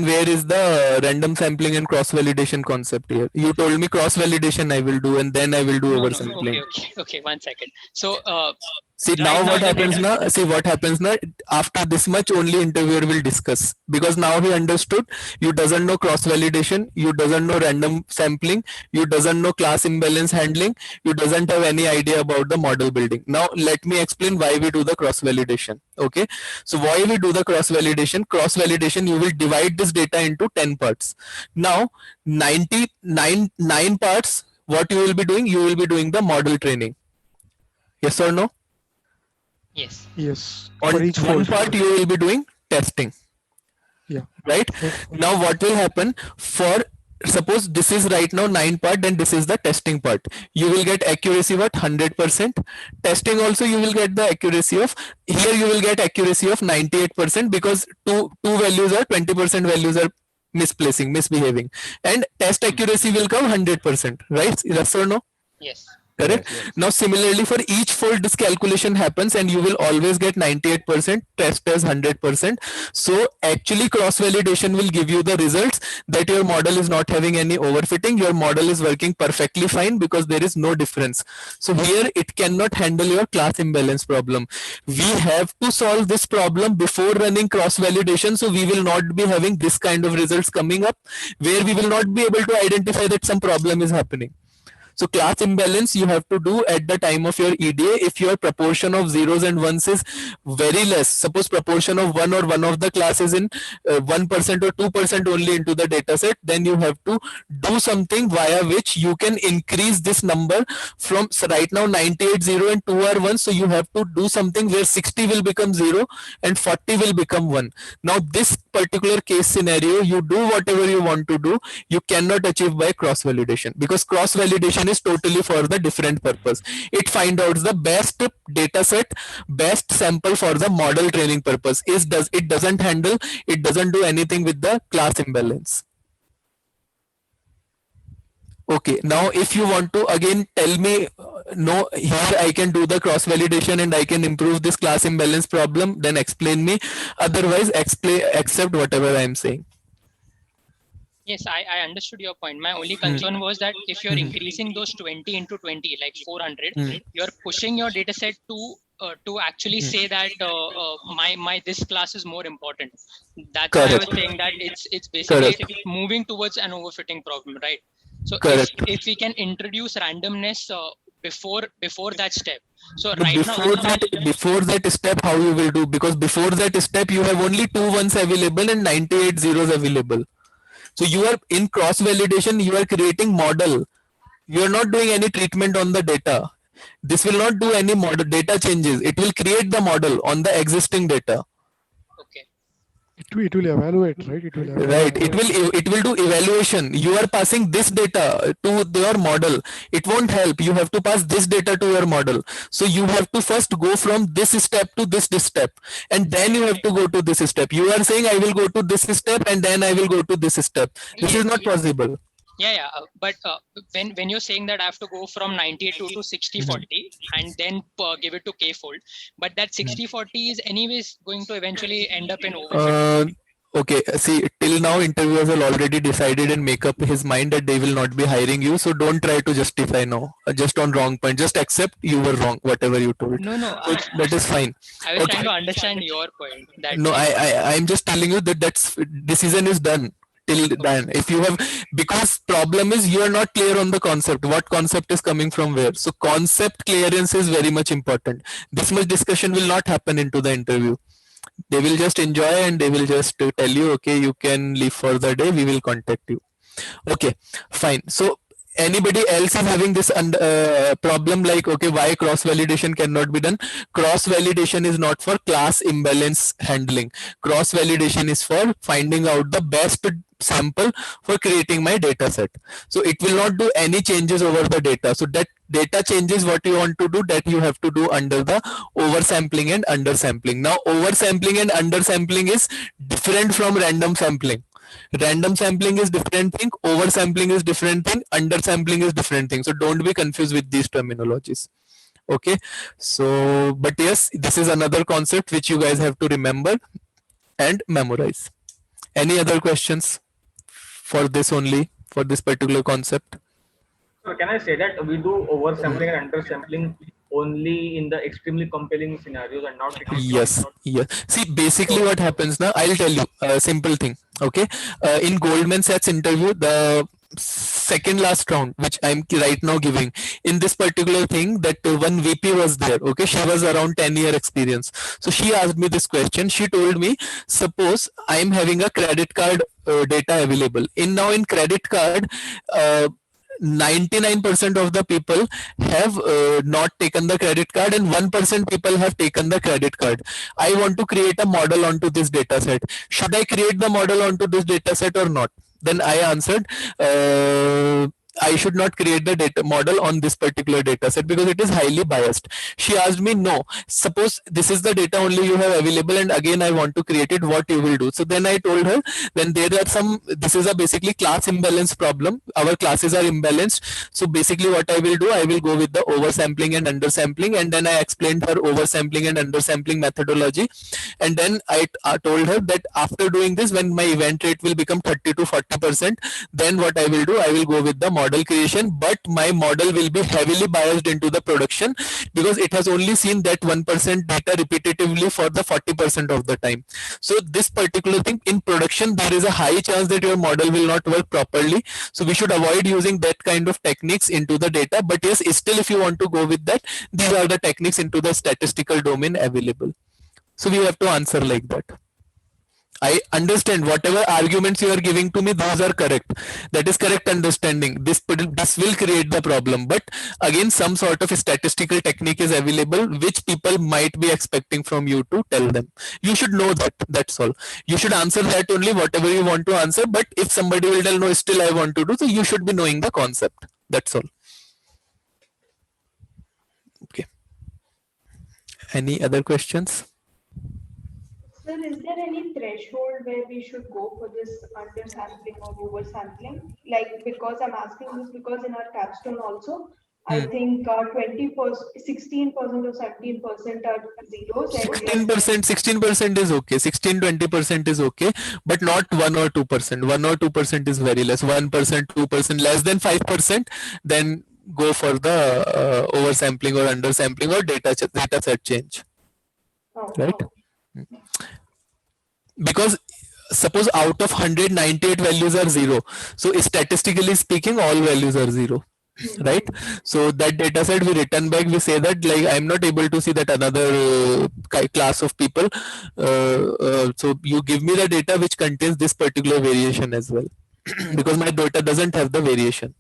where is the random sampling and cross validation concept here? You told me cross validation I will do, and then I will do oversampling. Okay, 1 second. So see, now what happens now? See what happens now? After this much, only interviewer will discuss, because now he understood you doesn't know cross validation, you doesn't know random sampling, you doesn't know class imbalance handling, you doesn't have any idea about the model building. Now let me explain why we do the cross validation. Okay, so why we do the cross validation? Cross validation, you will divide this data into 10 parts. Now 9 parts. What you will be doing? You will be doing the model training. Yes or no? Yes. Yes. On For each one fold. part you will be doing testing. Yeah. Right. Now what will happen? For suppose this is right now 9 part, then this is the testing part. You will get accuracy what? 100%. Testing also you will get the accuracy of, here you will get accuracy of 98%, because two values are 20% values are misplacing, misbehaving, and test accuracy will come 100%, right? Yes or no? Yes. correct? Yes. Now similarly for each fold this calculation happens and you will always get 98%, test as 100%. So actually cross validation will give you the results that your model is not having any overfitting, your model is working perfectly fine because there is no difference. So here it cannot handle your class imbalance problem. We have to solve this problem before running cross validation, so we will not be having this kind of results coming up where we will not be able to identify that some problem is happening. So class imbalance you have to do at the time of your EDA if your proportion of zeros and ones is very less. Suppose proportion of one or one of the classes in 1% or 2% only into the data set, then you have to do something via which you can increase this number from, so right now 98 0 and 2 are 1. So you have to do something where 60 will become 0 and 40 will become 1. Now this particular case scenario, you do whatever you want to do, you cannot achieve by cross validation, because cross validation is totally for the different purpose. It finds out the best data set, best sample for the model training purpose. It doesn't handle, it doesn't do anything with the class imbalance. Okay, now if you want to again tell me, no, here I can do the cross validation and I can improve this class imbalance problem, then explain me. Otherwise, accept whatever I am saying. Yes, I understood your point. My only concern was that if you're increasing those 20 into 20, like 400, you're pushing your data set to actually say that my this class is more important. That's why I was saying that it's basically moving towards an overfitting problem, right? So if we can introduce randomness before that step. So but before that step, how you will do? Because before that step, you have only 2 ones available and 98 zeros available. So you are in cross validation, you are creating model. You are not doing any treatment on the data. This will not do any model data changes. It will create the model on the existing data. Okay. It will evaluate, right? It will evaluate. Right. It will do evaluation. You are passing this data to your model. It won't help. You have to pass this data to your model. So you have to first go from this step to this step, and then you have to go to this step. You are saying I will go to this step and then I will go to this step. This is not possible. Yeah. But when you're saying that I have to go from 98 to 60-40 and then give it to K-fold, but that 60-40 is anyways going to eventually end up in overfit. Okay, see, till now interviewers have already decided and make up his mind that they will not be hiring you. So don't try to justify now, just on wrong point. Just accept you were wrong, whatever you told. No. So that is fine. I was trying to understand your point. No, I'm just telling you that that's decision is done. Till then, if you have, because problem is you are not clear on the concept, what concept is coming from where. So concept clearance is very much important. This much discussion will not happen into the interview. They will just enjoy and they will just tell you, okay, you can leave for the day, we will contact you. Okay, fine. So anybody else is having this problem like, okay, why cross validation cannot be done? Cross validation is not for class imbalance handling. Cross validation is for finding out the best sample for creating my data set. So it will not do any changes over the data. So that data changes what you want to do, that you have to do under the oversampling and undersampling. Now oversampling and undersampling is different from random sampling. Random sampling is different thing, oversampling is different thing, undersampling is different thing. So don't be confused with these terminologies. Okay, so but yes, this is another concept which you guys have to remember and memorize. Any other questions for this only, for this particular concept? So can I say that we do oversampling and undersampling only in the extremely compelling scenarios and not? Yes. See, basically what happens now, I'll tell you a simple thing. Okay, in Goldman Sachs interview, the second last round, which I'm right now giving, in this particular thing, that one VP was there. Okay, she was around 10-year experience. So she asked me this question. She told me, suppose I'm having a credit card data available. In credit card, 99% of the people have not taken the credit card and 1% people have taken the credit card. I want to create a model onto this data set. Should I create the model onto this data set or not? Then I answered, I should not create the data model on this particular data set because it is highly biased. She asked me, no, suppose this is the data only you have available and again I want to create it, what you will do? So then I told her, then there are some, this is a basically class imbalance problem. Our classes are imbalanced. So basically what I will do, I will go with the oversampling and undersampling, and then I explained her oversampling and undersampling methodology. And then I told her that after doing this, when my event rate will become 30 to 40%, then what I will do, I will go with the model creation, but my model will be heavily biased into the production because it has only seen that 1% data repetitively for the 40% of the time. So this particular thing in production, there is a high chance that your model will not work properly. So we should avoid using that kind of techniques into the data. But yes, still if you want to go with that, these are the techniques into the statistical domain available. So we have to answer like that. I understand whatever arguments you are giving to me, those are correct. That is correct understanding. This will create the problem. But again, some sort of a statistical technique is available, which people might be expecting from you to tell them. You should know that. That's all. You should answer that only, whatever you want to answer. But if somebody will tell, no, still I want to do, so you should be knowing the concept. That's all. Okay. Any other questions? Sir, is there any threshold where we should go for this undersampling or oversampling? Like, because I'm asking this because in our capstone also, I think 20%, 16% or 17% are zeros. 16% is okay. 16-20% is okay, but not 1 or 2%. 1 or 2% is very less. 1%, 2%, less than 5%, then go for the oversampling or undersampling or data set change. Right? Because suppose out of 198 values are 0, so statistically speaking all values are 0, right? So that data set we return back, we say that like I'm not able to see that another class of people, so you give me the data which contains this particular variation as well because my data doesn't have the variation.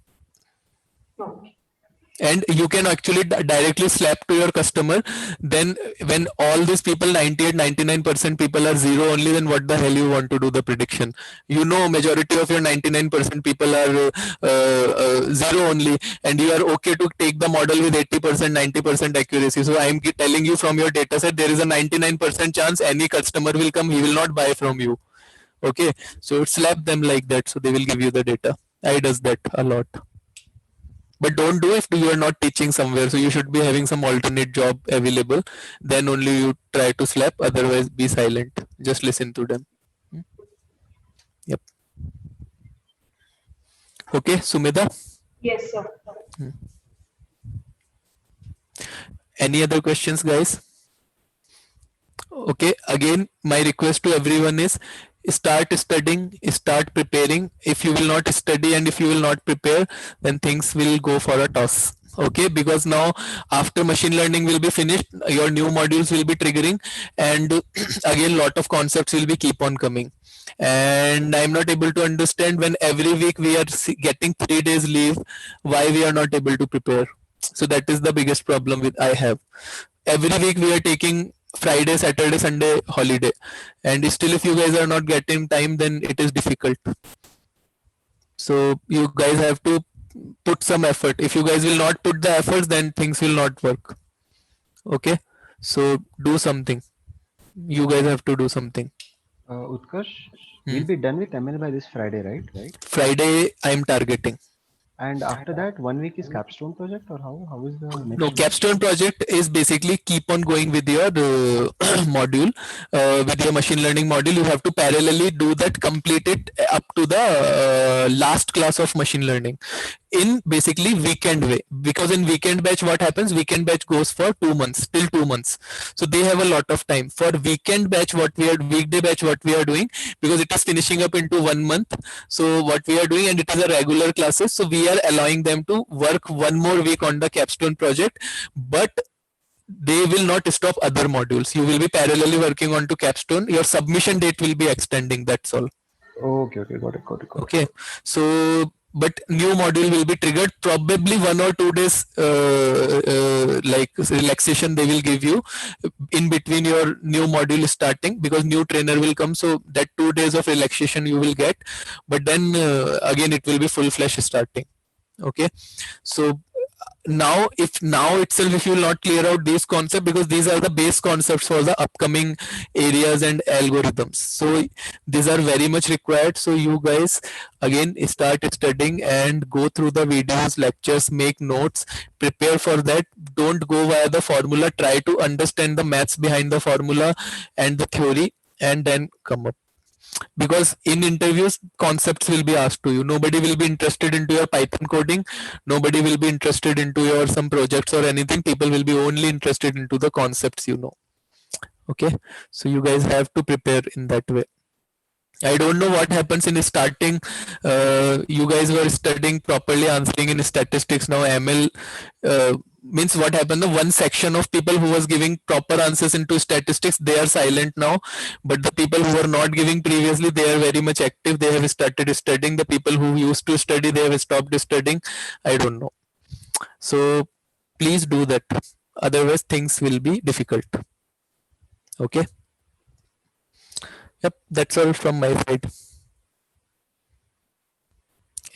And you can actually directly slap to your customer. Then when all these people, 98-99% people are 0 only, then what the hell you want to do the prediction? You know majority of your 99% people are 0 only, and you are okay to take the model with 80%, 90% accuracy. So I am telling you from your data set, there is a 99% chance any customer will come, he will not buy from you. Okay, so slap them like that, so they will give you the data. I does that a lot. But don't do if you are not teaching somewhere. So you should be having some alternate job available. Then only you try to slap. Otherwise, be silent. Just listen to them. Yep. Okay, Sumedha? Yes, sir. Any other questions, guys? Okay, again, my request to everyone is start studying, start preparing. If you will not study and if you will not prepare, then things will go for a toss. Okay, because now after machine learning will be finished, your new modules will be triggering, and again lot of concepts will be keep on coming. And I'm not able to understand when every week we are getting 3 days leave, why we are not able to prepare. So that is the biggest problem with I have. Every week we are taking Friday, Saturday, Sunday holiday, and still if you guys are not getting time, then it is difficult. So you guys have to put some effort. If you guys will not put the efforts, then things will not work. Okay, so do something. You guys have to do something. Utkarsh, we'll be done with ML by this Friday, right? Friday I'm targeting. And after that, 1 week is capstone project, or how is the next? No, capstone project is basically keep on going with your module, with your machine learning module. You have to parallelly do that, complete it up to the last class of machine learning in basically weekend way, because in weekend batch what happens, weekend batch goes for 2 months, till 2 months, so they have a lot of time. For weekend batch what we are, weekday batch what we are doing, because it is finishing up into 1 month, so what we are doing, and it is a regular classes, so we are allowing them to work 1 more week on the capstone project, but they will not stop other modules. You will be parallelly working on to capstone. Your submission date will be extending, that's all. Okay, got it. Okay, so but new module will be triggered, probably 1 or 2 days like relaxation they will give you in between your new module starting, because new trainer will come, so that 2 days of relaxation you will get, but then again it will be full-fledged starting. Okay, so now itself, if you will not clear out these concepts, because these are the base concepts for the upcoming areas and algorithms, so these are very much required. So you guys again start studying and go through the videos, lectures, make notes, prepare for that. Don't go via the formula, try to understand the maths behind the formula and the theory, and then come up. Because in interviews concepts will be asked to you, nobody will be interested into your Python coding, nobody will be interested into your some projects or anything. People will be only interested into the concepts, you know. Okay, so you guys have to prepare in that way. I don't know what happens in starting. You guys were studying properly, answering in statistics. Now ML means what happened? The one section of people who was giving proper answers into statistics, they are silent now. But the people who were not giving previously, they are very much active. They have started studying. The people who used to study, they have stopped studying. I don't know. So please do that. Otherwise, things will be difficult. Okay. Yep, that's all from my side.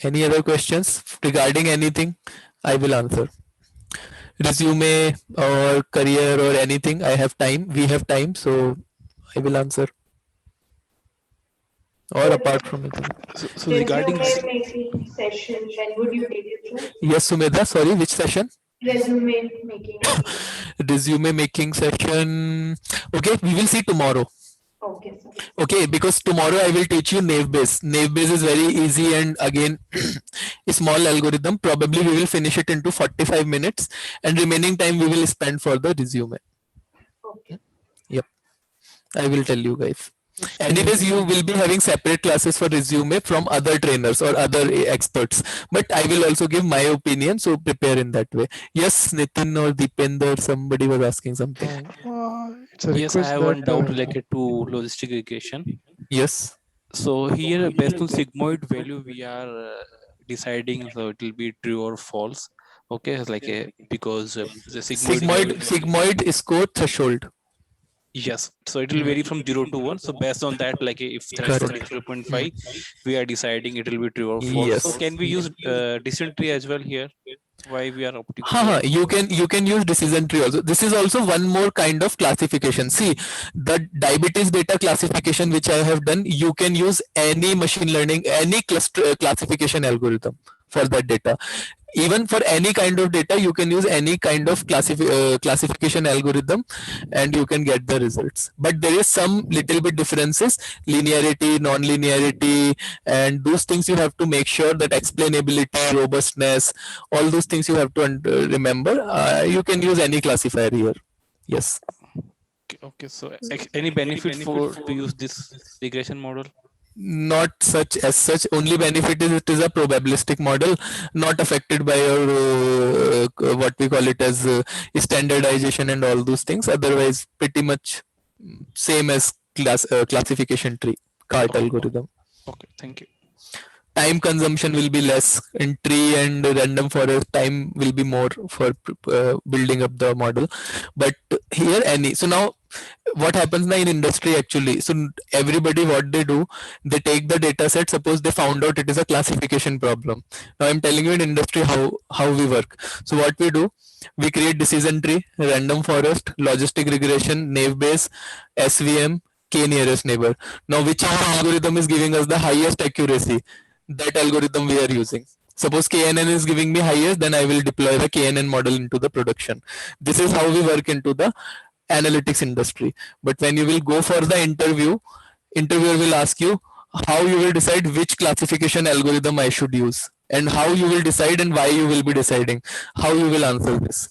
Any other questions regarding anything? I will answer. Resume or career or anything, I have time. We have time, so I will answer. Or apart from it. So regarding making session, when would you take it through? Yes, Sumedha, sorry, which session? Resume making. Resume making session. Okay, we will see tomorrow. Okay, sir. Okay, because tomorrow I will teach you naive Bayes. Naive Bayes is very easy, and again a small algorithm. Probably we will finish it into 45 minutes, and remaining time we will spend for the resume. Okay. Yep, I will tell you guys. Anyways, you will be having separate classes for resume from other trainers or other experts, but I will also give my opinion, so prepare in that way. Yes, Nitin or Deepinder, somebody was asking something. It's a Yes, I request have one that, doubt related to logistic regression. Yes. So here, based on sigmoid value, we are deciding so it will be true or false. Okay, it's like a because the sigmoid score threshold. Yes, so it will vary from 0 to 1. So based on that, like if threshold is 0.5, we are deciding it will be true or false. Yes. So can we use decision tree as well here? Why we are opting for you can use decision tree also. This is also one more kind of classification. See, the diabetes data classification which I have done, you can use any machine learning, any cluster classification algorithm for that data. Even for any kind of data, you can use any kind of classification algorithm, and you can get the results. But there is some little bit differences: linearity, non-linearity, and those things you have to make sure that explainability, robustness, all those things you have to remember. You can use any classifier here. Yes. Okay. So any benefit for to use this regression model? Not such as such. Only benefit is it is a probabilistic model, not affected by your what we call it as standardization and all those things. Otherwise, pretty much same as classification tree, CART algorithm. Okay, thank you. Time consumption will be less in tree and random forest. Time will be more for building up the model. But here so now what happens now in industry actually? So everybody, what they do, they take the data set. Suppose they found out it is a classification problem. Now I'm telling you in industry how we work. So what we do, we create decision tree, random forest, logistic regression, naive Bayes, SVM, k nearest neighbor. Now whichever algorithm is giving us the highest accuracy, that algorithm we are using. Suppose KNN is giving me highest, then I will deploy the KNN model into the production. This is how we work into the analytics industry. But when you will go for the interviewer will ask you how you will decide which classification algorithm I should use, and how you will decide and why you will be deciding, how you will answer this.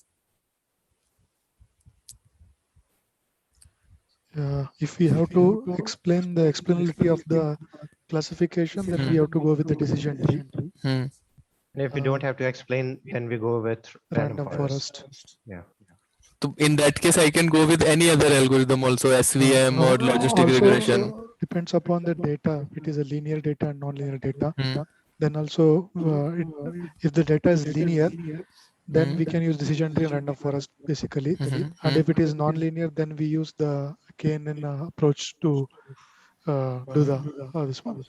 If we have to explain the explainability of the classification, then we have to go with the decision tree. And if we don't have to explain, then we go with random forest. Yeah. So in that case, I can go with any other algorithm also, SVM or logistic regression. Depends upon the data. It is a linear data and non-linear data. Then also, if the data is linear, then we can use decision tree and random forest basically. And if it is non-linear, then we use the KNN approach to do this one.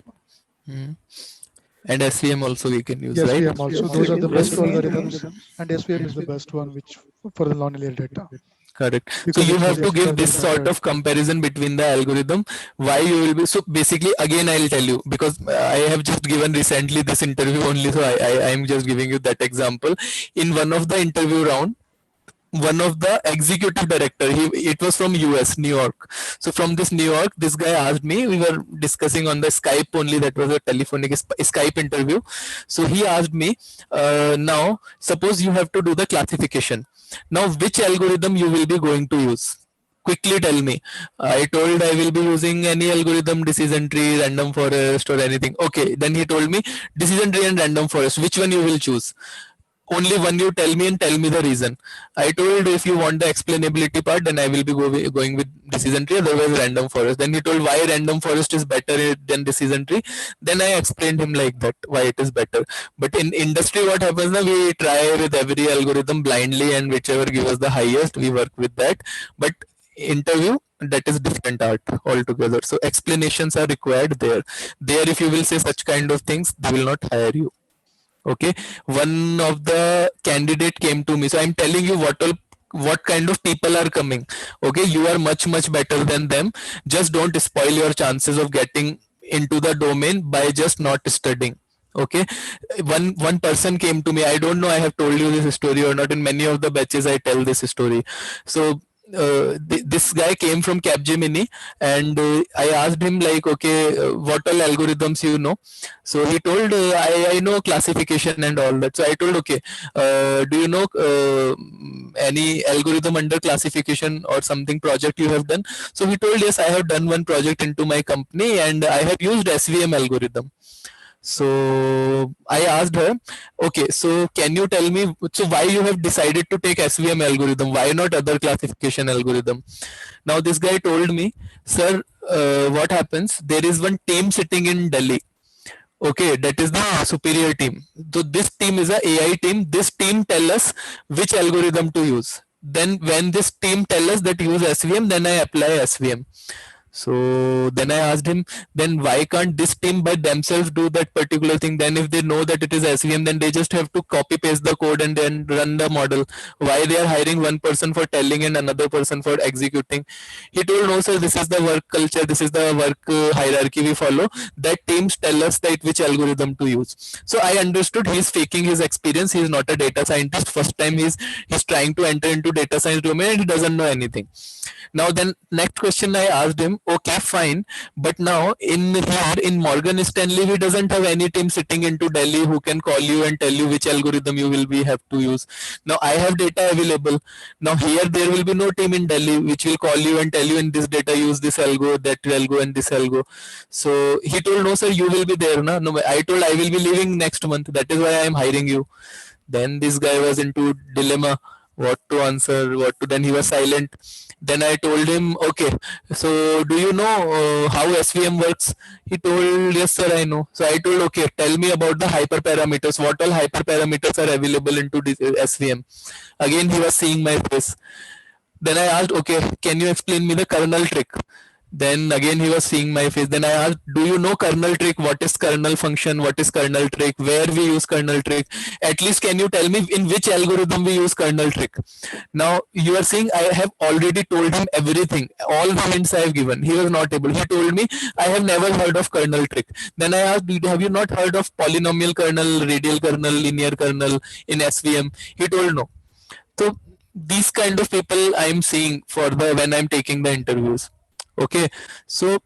And SVM also we can use, right? SVM also. Those are the best algorithms, and SVM is the best one which for the nonlinear data. Correct. So Because you it have has to give extra this sort method. of comparison between the algorithm, why you will be. So basically, again, I'll tell you, because I have just given recently this interview only, so I am just giving you that example. In one of the interview round, one of the executive director, it was from US, New York. So from this New York, this guy asked me, we were discussing on the Skype only, that was a telephonic Skype interview. So he asked me, now suppose you have to do the classification. Now which algorithm you will be going to use? Quickly tell me. I told I will be using any algorithm, decision tree, random forest or anything. Okay, then he told me decision tree and random forest, which one you will choose? Only one you tell me and tell me the reason. I told if you want the explainability part, then I will be going with decision tree, otherwise random forest. Then he told why random forest is better than decision tree. Then I explained him like that, why it is better. But in industry, what happens now, we try with every algorithm blindly, and whichever gives us the highest, we work with that. But interview, that is different art altogether. So explanations are required there. If you will say such kind of things, they will not hire you. Okay, one of the candidate came to me, so I'm telling you what kind of people are coming. Okay, you are much better than them. Just don't spoil your chances of getting into the domain by just not studying. Okay, one person came to me, I don't know I have told you this story or not. In many of the batches I tell this story. So this guy came from Capgemini, and I asked him like, okay, what all algorithms you know? So he told, I know classification and all that. So I told, okay, do you know any algorithm under classification or something project you have done? So he told, yes, I have done one project into my company, and I have used SVM algorithm. So I asked her, okay, so can you tell me, so why you have decided to take SVM algorithm? Why not other classification algorithm? Now this guy told me, sir, what happens? There is one team sitting in Delhi. Okay, that is the superior team. So this team is a AI team. This team tell us which algorithm to use. Then when this team tell us that use SVM, then I apply SVM. So then I asked him, then why can't this team by themselves do that particular thing? Then if they know that it is SVM, then they just have to copy paste the code and then run the model. Why they are hiring one person for telling and another person for executing? He told, no sir, this is the work culture, this is the work hierarchy we follow. That teams tell us that which algorithm to use. So I understood he's faking his experience. He is not a data scientist. First time he's trying to enter into data science domain and he doesn't know anything. Now then next question I asked him, okay fine, but now in Morgan Stanley we doesn't have any team sitting into Delhi who can call you and tell you which algorithm you will be have to use. Now I have data available. Now here there will be no team in Delhi which will call you and tell you in this data use this algo, that algo and this algo. So he told, no sir, you will be there. No, I told I will be leaving next month. That is why I am hiring you. Then this guy was into dilemma, what to answer, then he was silent. Then I told him, okay, so do you know how SVM works? He told, yes sir, I know. So I told, okay, tell me about the hyperparameters. What all hyperparameters are available into this SVM? Again, he was seeing my face. Then I asked, okay, can you explain me the kernel trick? Then again he was seeing my face. Then I asked, do you know kernel trick? What is kernel function? What is kernel trick? Where we use kernel trick? At least can you tell me in which algorithm we use kernel trick? Now you are saying I have already told him everything. All the hints I have given. He was not able. He told me, I have never heard of kernel trick. Then I asked, have you not heard of polynomial kernel, radial kernel, linear kernel in SVM? He told no. So these kind of people I am seeing when I am taking the interviews. Okay, so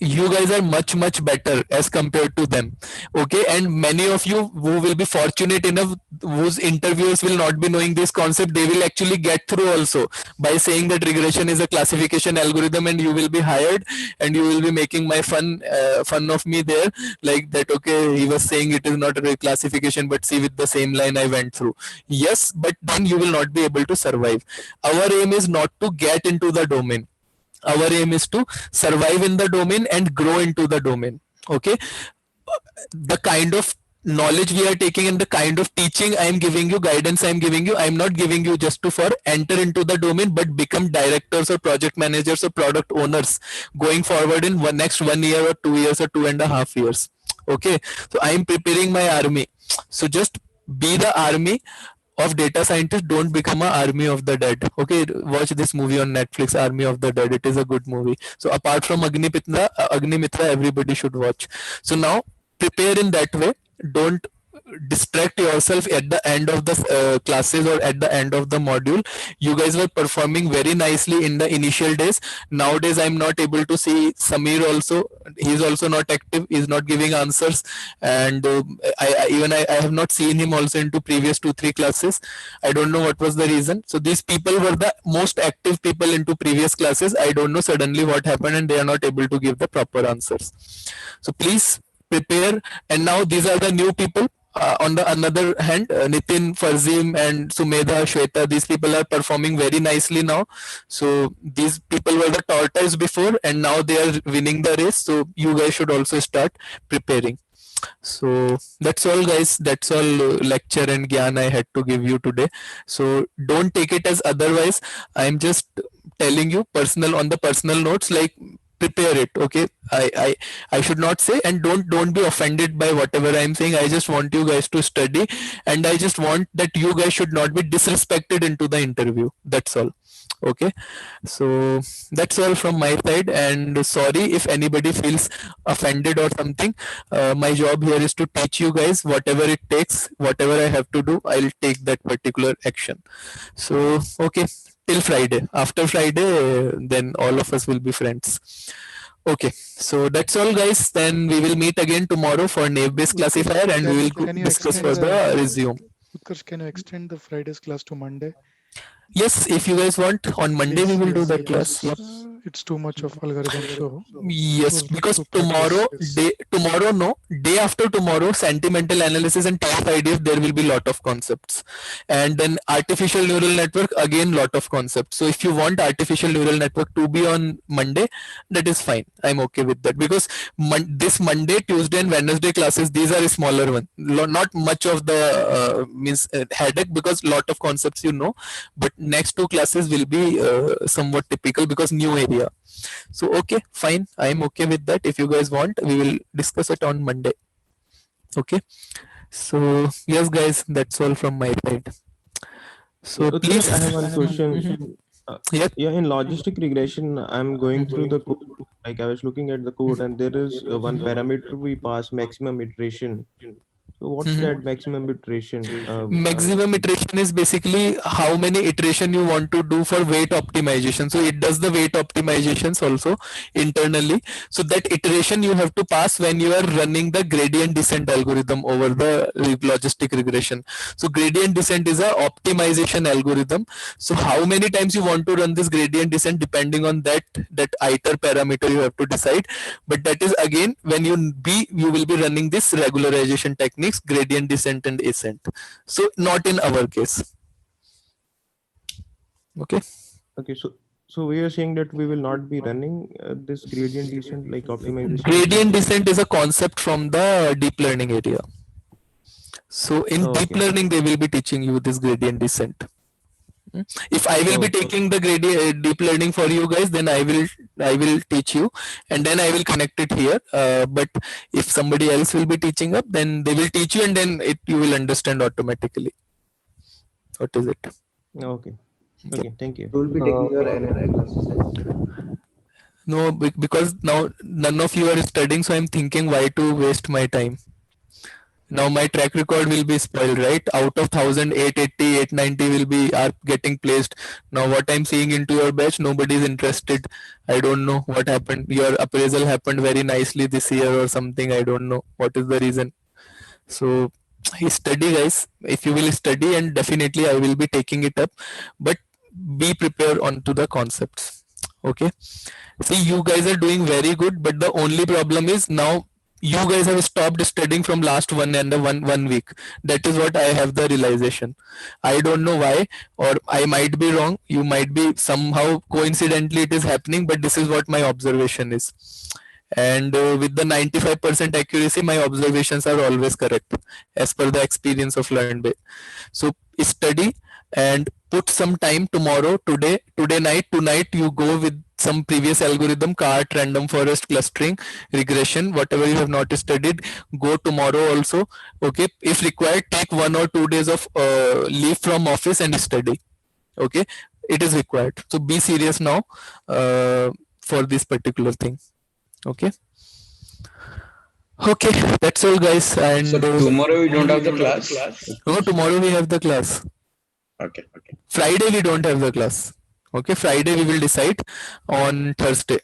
you guys are much better as compared to them. Okay, and many of you who will be fortunate enough, whose interviewers will not be knowing this concept, they will actually get through also by saying that regression is a classification algorithm, and you will be hired and you will be making my fun of me there, like that. Okay, he was saying it is not a classification, but see, with the same line I went through. Yes, but then you will not be able to survive. Our aim is not to get into the domain. Our aim is to survive in the domain and grow into the domain. Okay, the kind of knowledge we are taking and the kind of teaching I am giving you, guidance I am giving you, I am not giving you just for enter into the domain, but become directors or project managers or product owners going forward in next 1 year or 2 years or 2.5 years. Okay, so I'm preparing my army. So just be the army of data scientists. Don't become an army of the dead. Okay, watch this movie on Netflix, Army of the Dead. It is a good movie. So apart from Agnimitra, everybody should watch. So now prepare in that way. Don't distract yourself at the end of the classes or at the end of the module. You guys were performing very nicely in the initial days. Nowadays I'm not able to see Samir also. He's also not active, he's not giving answers, and I have not seen him also into previous 2-3 classes. I don't know what was the reason. So these people were the most active people into previous classes. I don't know suddenly what happened and they are not able to give the proper answers. So please prepare. And now these are the new people. On the another hand, Nitin, Farzim and Sumedha, Shweta, these people are performing very nicely now. So these people were the tortoise before and now they are winning the race. So you guys should also start preparing. So that's all guys, that's all lecture and gyan I had to give you today. So don't take it as otherwise. I'm just telling you on the personal notes, like prepare it. Okay, I should not say, and don't be offended by whatever I'm saying. I just want you guys to study, and I just want that you guys should not be disrespected into the interview. That's all. Okay, so that's all from my side, and sorry if anybody feels offended or something. My job here is to teach you guys. Whatever it takes, whatever I have to do, I'll take that particular action. So okay, till Friday. After Friday, then all of us will be friends. Okay, so that's all guys. Then we will meet again tomorrow for naive-based classifier, and we will discuss for the resume. Utkarsh, can you extend the Friday's class to Monday? Yes, if you guys want, on Monday we will do that class. Yep. It's too much of algorithm, so yes, because tomorrow, day after tomorrow, sentimental analysis and type IDF, there will be lot of concepts, and then artificial neural network, again lot of concepts. So if you want artificial neural network to be on Monday, that is fine. I'm okay with that, because this Monday, Tuesday and Wednesday classes, these are a smaller one, not much of the headache, because lot of concepts you know, but next 2 classes will be somewhat typical because new area. So okay, fine, I'm okay with that. If you guys want, we will discuss it on Monday. Okay, so yes guys, that's all from my side. So okay, please, I have one question. Yeah, in logistic regression, I'm going through the code. Like I was looking at the code, and there is one parameter we pass, maximum iteration. So what's that maximum iteration? Maximum iteration is basically how many iteration you want to do for weight optimization. So it does the weight optimizations also internally. So that iteration you have to pass when you are running the gradient descent algorithm over the logistic regression. So gradient descent is a optimization algorithm. So how many times you want to run this gradient descent, depending on that iter parameter you have to decide. But that is again when you will be running this regularization techniques, gradient descent and ascent. So not in our case. Okay. Okay, so we are saying that we will not be running this gradient descent, like optimization. Gradient descent is a concept from the deep learning area. So in deep learning, they will be teaching you this gradient descent. If I will be taking the gradient deep learning for you guys, then I will teach you, and then I will connect it here. But if somebody else will be teaching up, then they will teach you, and then you will understand automatically. What is it? Okay. Okay. Thank you. You will be taking your NLI classes. No, because now none of you are studying, so I'm thinking why to waste my time. Now my track record will be spoiled, right? Out of 1,000, 880, 890 are getting placed. Now what I'm seeing into your batch, nobody is interested. I don't know what happened. Your appraisal happened very nicely this year or something. I don't know what is the reason. So study guys. If you will study, and definitely I will be taking it up, but be prepared onto the concepts. Okay. See, you guys are doing very good, but the only problem is now you guys have stopped studying from last one week. That is what I have the realization. I don't know why, or I might be wrong. You might be somehow coincidentally it is happening, but this is what my observation is. And with the 95% accuracy, my observations are always correct as per the experience of LearnBay. So study and put some time tomorrow, today night, tonight you go with some previous algorithm, cart, random forest, clustering, regression, whatever you have not studied, go tomorrow also. Okay, if required, take 1 or 2 days of leave from office and study. Okay, it is required. So be serious now for this particular thing. Okay. Okay, that's all, guys. And so tomorrow we don't have the class. No, tomorrow we have the class. Okay. Friday we don't have the class. Okay, Friday we will decide. On Thursday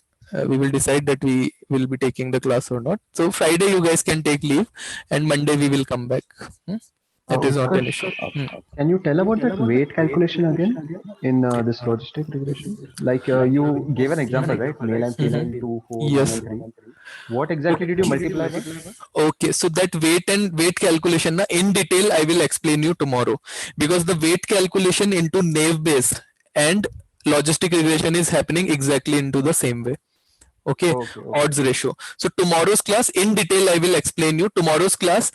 we will decide that we will be taking the class or not. So Friday you guys can take leave, and Monday we will come back. That is not an issue. Can you tell about that weight calculation again in this logistic regression? Like you gave an example, right? Male and female, 2, 4, Yes. 1, 3. What exactly did you multiply by? Okay, so that weight calculation in detail I will explain you tomorrow, because the weight calculation into naive Bayes and logistic regression is happening exactly into the same way. Okay, odds ratio. So tomorrow's class in detail I will explain you. Tomorrow's class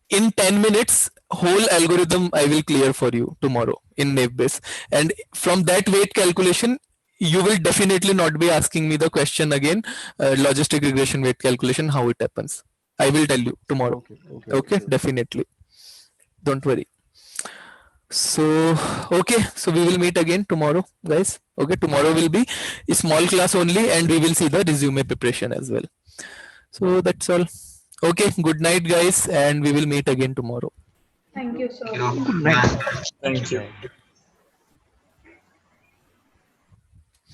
in 10 minutes whole algorithm I will clear for you tomorrow in naive Bayes, and from that weight calculation you will definitely not be asking me the question again, logistic regression weight calculation, how it happens. I will tell you tomorrow. Okay, definitely. Don't worry. So, okay, so we will meet again tomorrow, guys. Okay, tomorrow will be a small class only, and we will see the resume preparation as well. So that's all. Okay, good night, guys, and we will meet again tomorrow. Thank you, sir. Thank you.